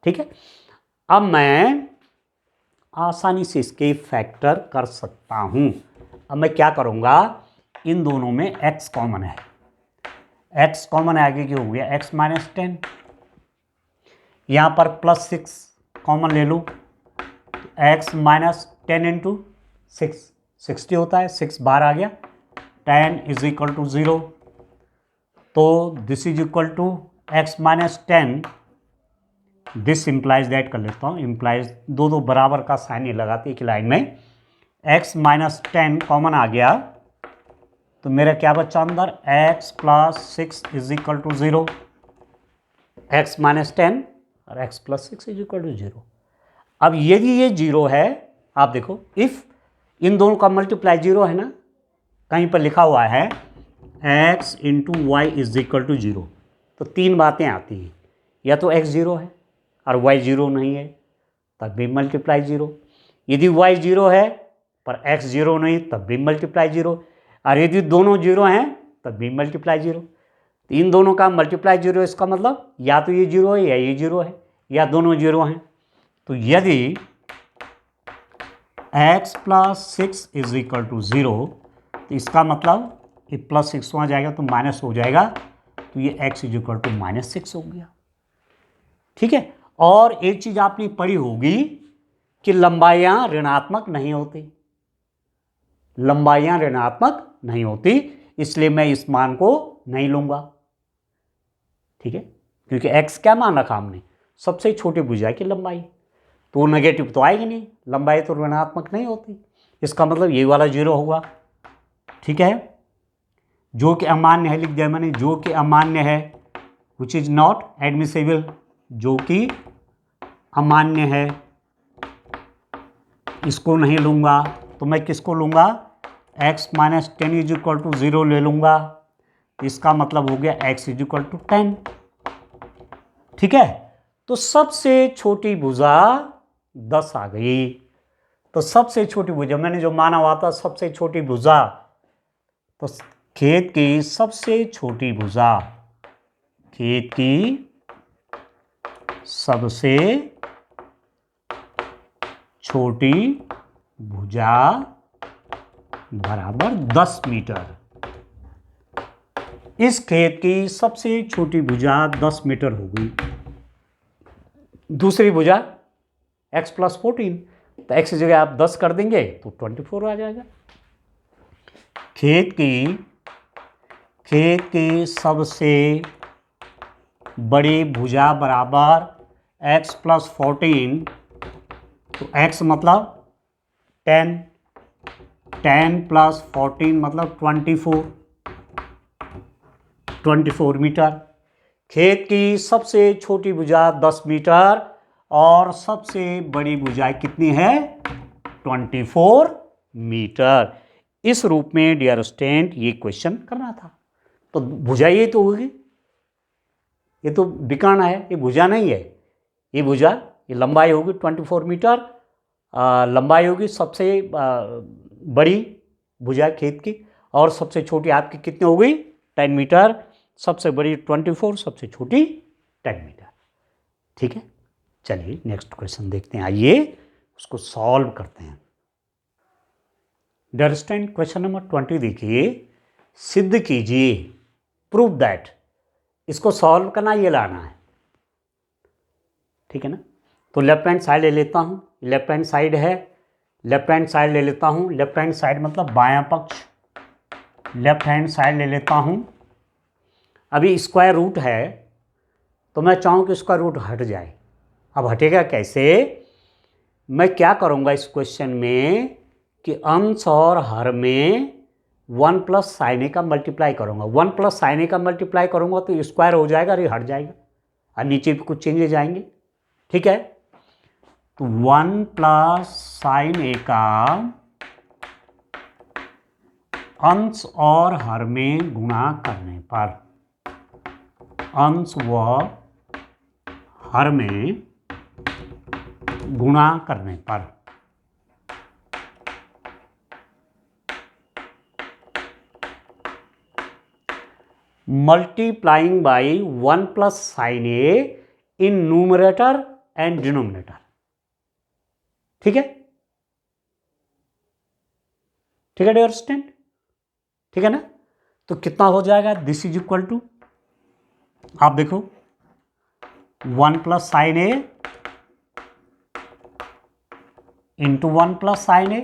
ठीक है। अब मैं आसानी से इसके फैक्टर कर सकता हूं। अब मैं क्या करूंगा, इन दोनों में x कॉमन है, x कॉमन है, आगे क्या हो गया, x -10, यहां पर +6 कॉमन ले लो, x -10 इंटू 6 60 होता है, 6 बाहर आ गया, 10 इज इक्वल टू 0, तो this is equal to x -10, this implies that कर लेता हूँ, इंप्लाइज दो बराबर का साइन ही लगाते एक लाइन में, x -10 कॉमन आ गया, तो मेरा क्या बच्चा अंदर, x + 6 is equal to 0, x -10 और x + 6 इज इक्वल टू 0। अब यदि ये 0 है, आप देखो इफ इन दोनों का मल्टीप्लाई 0 है ना, कहीं पर लिखा हुआ है x into Y is equal to 0, तो 3 बातें आती हैं, या तो x 0 है और y 0 नहीं है तब भी मल्टीप्लाई 0, यदि y 0 है पर x 0 नहीं तब भी मल्टीप्लाई 0, और यदि दोनों 0 हैं तब भी मल्टीप्लाई 0, तो इन दोनों का मल्टीप्लाई 0, इसका मतलब या तो ये 0 है या ये 0 है या दोनों 0 हैं। तो यदि x + 6 इज इक्वल टू 0, तो इसका मतलब ये +6 वहाँ जाएगा तो माइनस हो जाएगा, तो ये x इज इक्वल टू -6 हो गया, ठीक है। और एक चीज आपने पढ़ी होगी कि लंबाइयां ऋणात्मक नहीं होती, लंबाइयां ऋणात्मक नहीं होती, इसलिए मैं इस मान को नहीं लूंगा, ठीक है, क्योंकि x क्या मान रखा हमने, सबसे छोटी भुजा की लंबाई, तो नेगेटिव तो आएगी नहीं, लंबाई तो ऋणात्मक नहीं होती, इसका मतलब ये वाला 0 होगा, ठीक है। जो कि अमान्य है, लिख दिया मैंने, जो कि अमान्य है, विच इज नॉट एडमिसिबल, जो कि अमान्य है, इसको नहीं लूंगा, तो मैं किसको लूंगा, x -10 इज इक्वल टू 0 ले लूंगा, इसका मतलब हो गया x इज इक्वल टू 10, ठीक है। तो सबसे छोटी भुजा 10 आ गई, तो सबसे छोटी भुजा मैंने जो माना हुआ था, सबसे छोटी भुजा, तो खेत की सबसे छोटी भुजा, खेत की सबसे छोटी भुजा बराबर 10 मीटर, इस खेत की सबसे छोटी भुजा 10 मीटर हो गई, दूसरी भुजा x + 14, तो x की जगह आप 10 कर देंगे तो 24 आ जाएगा। खेत की सबसे बड़ी भुजा बराबर x + 14, तो x मतलब 10, 10 + 14 मतलब 24 मीटर। खेत की सबसे छोटी भुजा 10 मीटर और सबसे बड़ी भुजा कितनी है? 24 मीटर। इस रूप में डियर स्टूडेंट ये क्वेश्चन करना था। तो भुजा ये तो होगी, ये तो विकर्ण है, ये भुजा नहीं है, ये भुजा, ये लंबाई होगी 24 मीटर, लंबाई होगी सबसे बड़ी भुजा खेत की, और सबसे छोटी आपकी कितनी हो गई? 10 मीटर। सबसे बड़ी 24, सबसे छोटी 10 मीटर। ठीक है, चलिए नेक्स्ट क्वेश्चन देखते हैं, आइए उसको सॉल्व करते हैं। डियर स्टूडेंट क्वेश्चन नंबर 20 देखिए, सिद्ध कीजिए, प्रूव दैट, इसको सॉल्व करना, ये लाना है। ठीक है ना, तो लेफ्ट हैंड साइड ले लेता हूँ, लेफ्ट हैंड साइड है, लेफ्ट हैंड साइड ले लेता हूँ, लेफ्ट हैंड साइड मतलब बायां पक्ष, लेफ्ट हैंड साइड ले लेता हूँ। अभी स्क्वायर रूट है तो मैं चाहूँ कि स्क्वायर रूट हट जाए। अब हटेगा कैसे? मैं क्या करूँगा इस क्वेश्चन में कि अंश और हर में 1 + sin a का मल्टीप्लाई करूँगा, 1 + sin a का मल्टीप्लाई करूँगा तो स्क्वायर हो जाएगा और ये हट जाएगा और नीचे भी कुछ चेंजेज आएंगे। ठीक है, तो 1 + sin a का अंश और हर में गुणा करने पर, अंश व हर में गुणा करने पर multiplying by 1 + sin a in numerator and denominator. ठीक है, ठीक है डियर स्टूडेंट, ठीक है ना, तो कितना हो जाएगा? दिस इज इक्वल टू, आप देखो 1 + sin a into 1 + sin a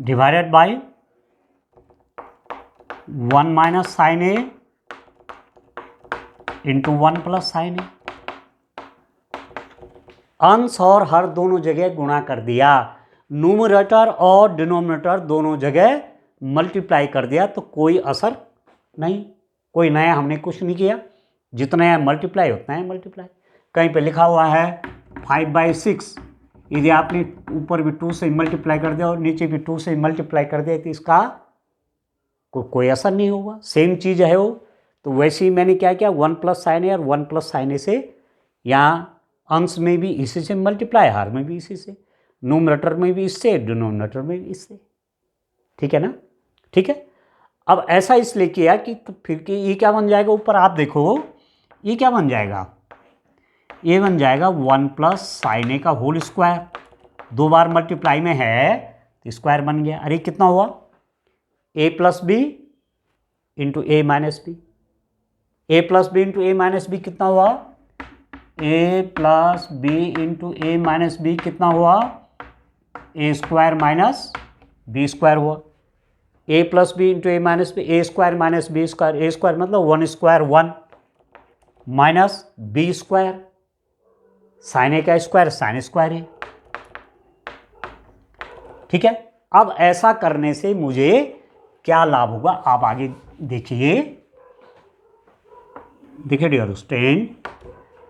divided by 1 - sin a into 1 + sin a। अंश और हर दोनों जगह गुणा कर दिया, न्यूमरेटर और डिनोमिनेटर दोनों जगह मल्टीप्लाई कर दिया, तो कोई असर नहीं, कोई नया हमने कुछ नहीं किया, जितना है मल्टीप्लाई उतना है मल्टीप्लाई। कहीं पे लिखा हुआ है 5/6, यदि आपने ऊपर भी 2 से मल्टीप्लाई कर दिया और नीचे भी 2 से मल्टीप्लाई कर दिया तो इसका कोई असर नहीं होगा, सेम चीज़ है वो। तो वैसे ही मैंने क्या किया, 1 + sin a और 1 + sin a से, यहाँ अंश में भी इसी से मल्टीप्लाई, हार में भी इसी से, न्यूमरेटर में भी इससे, डिनोमिनेटर में भी इससे। ठीक है ना, ठीक है। अब ऐसा इसलिए किया कि तो फिर कि ये क्या बन जाएगा, ऊपर आप देखो ये क्या बन जाएगा, ये बन जाएगा 1 + sin a का होल स्क्वायर, 2 बार मल्टीप्लाई में है तो स्क्वायर बन गया। अरे कितना हुआ, a + b into a - b, a + b into a - b कितना हुआ, a + b into a - b कितना हुआ, a² - b² हुआ, a + b into a - b, a² - b², a² मतलब 1² 1 माइनस b², sin a का स्क्वायर sin स्क्वायर है। ठीक है, अब ऐसा करने से मुझे क्या लाभ होगा, आप आगे देखिए, देखिए डियर स्टूडेंट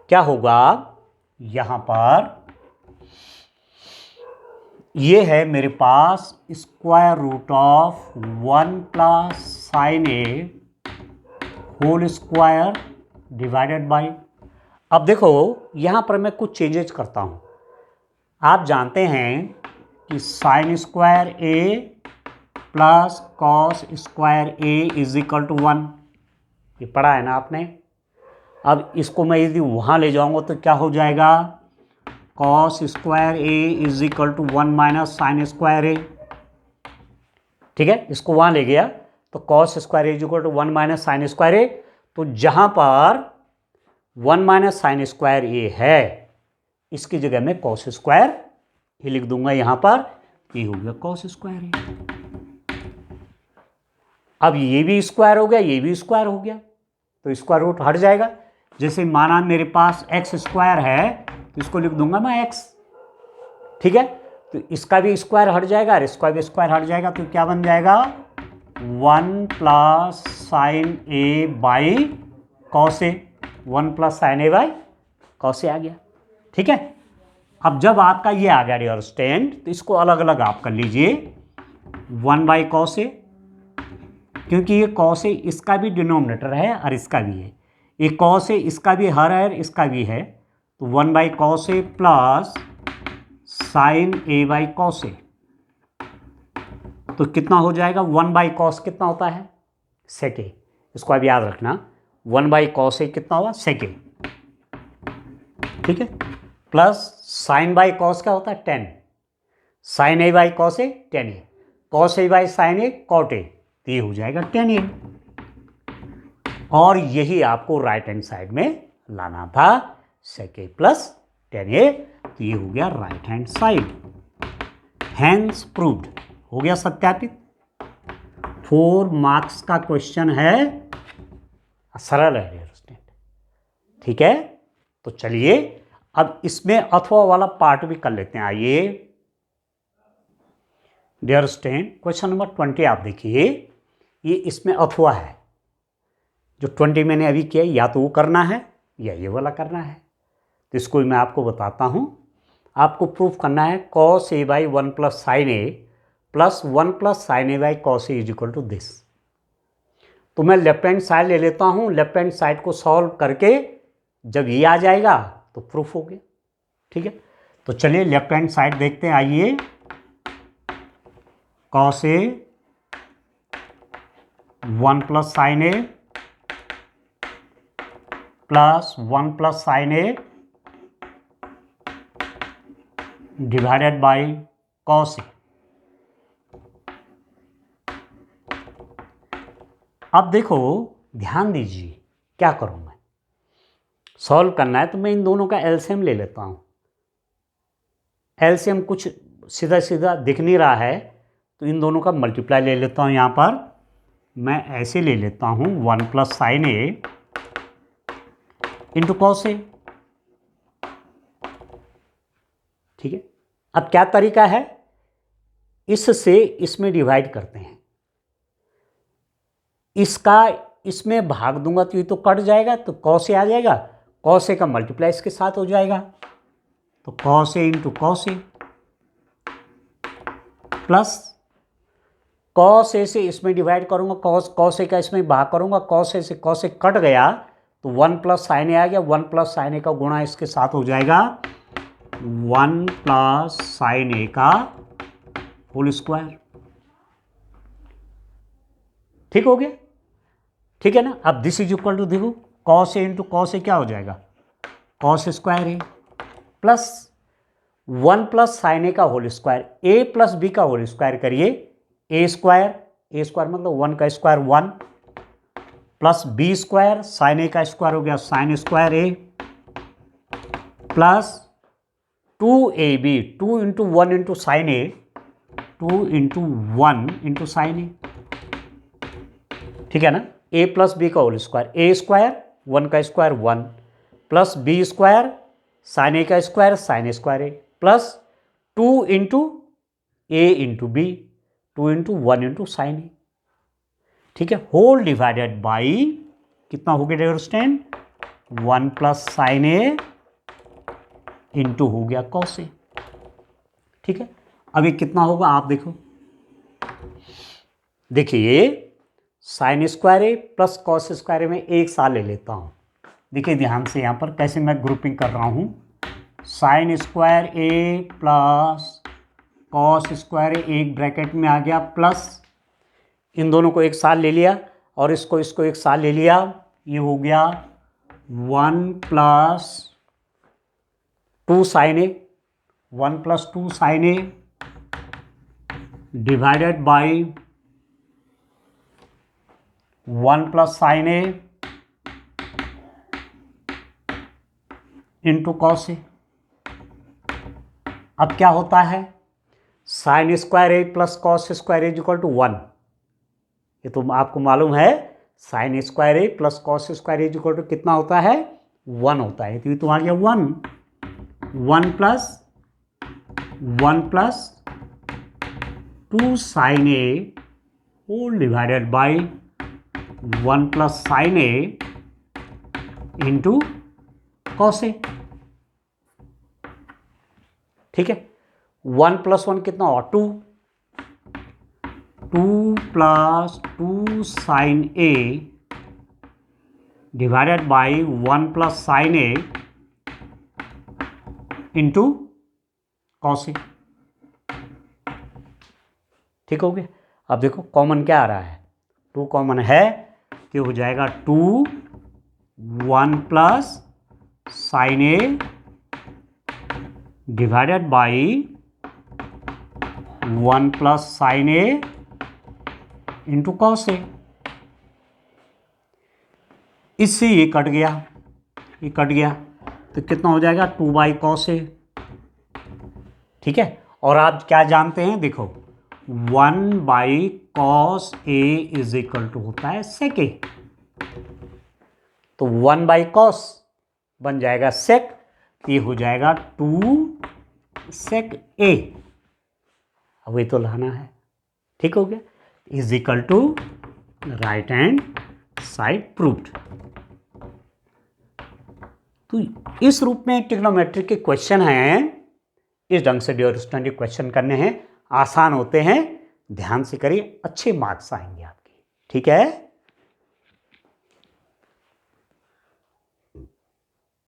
क्या होगा। यहां पर ये है मेरे पास square root of 1 + sin a whole square divided by, अब देखो यहां पर मैं कुछ चेंजेज करता हूं। आप जानते हैं कि sin square a plus cos square a is equal to 1, ये पढ़ा है ना आपने। अब इसको मैं यदि वहाँ ले जाऊँगा तो क्या हो जाएगा, cos square a is equal to 1 - sin square a। ठीक है, इसको वहाँ ले गया तो cos square is equal to 1 minus sine square a. तो जहाँ पर 1 माइनस साइन स्क्वायर ए है इसकी जगह में कॉस स्क्वायर ही लिख दूंगा यहाँ पर, ये हो गया कॉस स्क्वायर ए। अब ये भी स्क्वायर हो गया, ये भी स्क्वायर हो गया, तो स्क्वायर रूट हट जाएगा। जैसे माना मेरे पास एक्स स्क्वायर है तो इसको लिख दूंगा मैं एक्स, ठीक है। तो इसका भी स्क्वायर हट जाएगा और इसका भी स्क्वायर हट जाएगा, तो क्या बन जाएगा 1 plus sine A by cos a, 1 plus sine A by cos a आ गया, ठीक है। अब जब आपका ये आ गया डियर स्टूडेंट, तो इसको अलग अलग आप कर लीजिए 1 बाई कॉस ए, क्योंकि ये कॉस ए इसका भी डिनोमिनेटर है और इसका भी है, ये कॉस ए इसका भी हर है इसका भी है, तो 1 by cos a plus sine A by cos a, तो कितना हो जाएगा 1 बाई कॉस कितना होता है सेक ए, इसको अब याद रखना 1 बाई कॉस ए कितना हुआ सेक ए, ठीक है, प्लस साइन बाई कॉस क्या होता है tan, sin A by cos A tan A, cos A by sin A cot A, तो ये हो जाएगा टेन ए। और यही आपको राइट हैंड साइड में लाना था सेक ए प्लस टेन ए, तो ये हो गया right hand side, hence proved, हो गया सत्यापित। 4 मार्क्स का क्वेश्चन है, सरल है डियर स्टूडेंट, ठीक है। तो चलिए अब इसमें अथवा वाला पार्ट भी कर लेते हैं। आइए डियर स्टूडेंट क्वेश्चन नंबर 20 आप देखिए, ये इसमें अथवा है, जो 20 मैंने अभी किया या तो वो करना है या ये वाला करना है, तो इसको मैं आपको बताता हूँ। आपको प्रूफ करना है cos A by 1 plus sine A plus 1 plus sine A by cos A is equal to this. तो मैं लेफ्ट हैंड साइड ले लेता हूँ, लेफ्ट हैंड साइड को सॉल्व करके जब ये आ जाएगा तो प्रूफ हो गया, ठीक है। तो चलिए लेफ्ट हैंड साइड देखते हैं, आइए cos a 1 plus sine A plus 1 plus sine a divided by cos a. अब देखो ध्यान दीजिए क्या करूं मैं, सॉल्व करना है तो मैं इन दोनों का एलसीएम ले लेता हूं। एलसीएम कुछ सीधा सीधा दिख नहीं रहा है, तो इन दोनों का मल्टीप्लाई ले लेता हूं। यहां पर मैं ऐसे ले लेता हूं 1 plus sine a into cos a, ठीक है। अब क्या तरीका है, इससे इसमें डिवाइड करते हैं, इसका इसमें भाग दूंगा तो ये तो कट जाएगा, तो कॉस ए आ जाएगा, कॉस ए का मल्टीप्लाई इसके साथ हो जाएगा, तो cos a into cos a plus cos A से इसमें डिवाइड करूंगा, कॉस ए का इसमें भाग करूंगा, कॉस ए से कॉस ए कट गया तो 1 प्लस साइन ए आ गया, 1 प्लस साइन ए का गुणा इसके साथ हो जाएगा 1 प्लस साइन ए का होल स्क्वायर, ठीक हो गया, ठीक है ना। अब दिस इज इक्वल टू देखो cos a into cos a क्या हो जाएगा cos square a plus 1 plus sine a का whole square, a plus b का होल स्क्वायर करिए, ए स्क्वायर मतलब 1 का square 1 plus b square, sine a का स्क्वायर हो गया sine square a plus 2ab, 2 into 1 into sine a, 2 into 1 into sine a, ठीक है ना। ए प्लस बी का होल स्क्वायर, ए स्क्वायर 1 का square 1 plus b square sine a का square sine square a plus 2 into a into b, 2 into 1 into sine a, ठीक है, whole divided by कितना हो गया dear student 1 plus sine a into हो गया cos a, ठीक है। अब ये कितना होगा आप देखो, देखिए sign square a plus cos square ए में एक साथ ले लेता हूँ, देखिए ध्यान से यहाँ पर कैसे मैं ग्रुपिंग कर रहा हूँ, sign square a plus cos square ए एक ब्रैकेट में आ गया प्लस इन दोनों को एक साथ ले लिया और इसको एक साथ ले लिया, ये हो गया 1 plus 2 sine a, 1 plus 2 sine a divided by 1 plus sine a into cos a. अब क्या होता है, sine square a plus cos square a equal to 1। ये तो आपको मालूम है, sine square a plus cos square a equal to कितना होता है, 1 होता है। तो ये तो आ गया 1 plus 2 sine a whole divided by 1 plus sine a into cos a. ठीक है, 1 प्लस 1 कितना हुआ, 2 plus 2 sine a divided by 1 plus sine a into cos a. ठीक हो गया। अब देखो कॉमन क्या आ रहा है, 2 कॉमन है कि हो जाएगा 2 1 plus sine a divided by 1 plus sine a into cos a. इससे ये कट गया, ये कट गया तो कितना हो जाएगा 2 बाई कॉस ए। ठीक है, और आप क्या जानते हैं, देखो 1 by cos A is equal to होता है सेक ए। तो 1 बाई कॉस बन जाएगा सेक, ये हो जाएगा 2 सेक ए। अब ये तो लाना है। ठीक हो गया, is equal to right hand side proved. तो इस रूप में ट्रिग्नोमेट्री के क्वेश्चन हैं, इस ढंग से ड्यूरेस्टेटिक क्वेश्चन करने हैं, आसान होते हैं, ध्यान से करिए, अच्छे मार्क्स आएंगे आपके। ठीक है।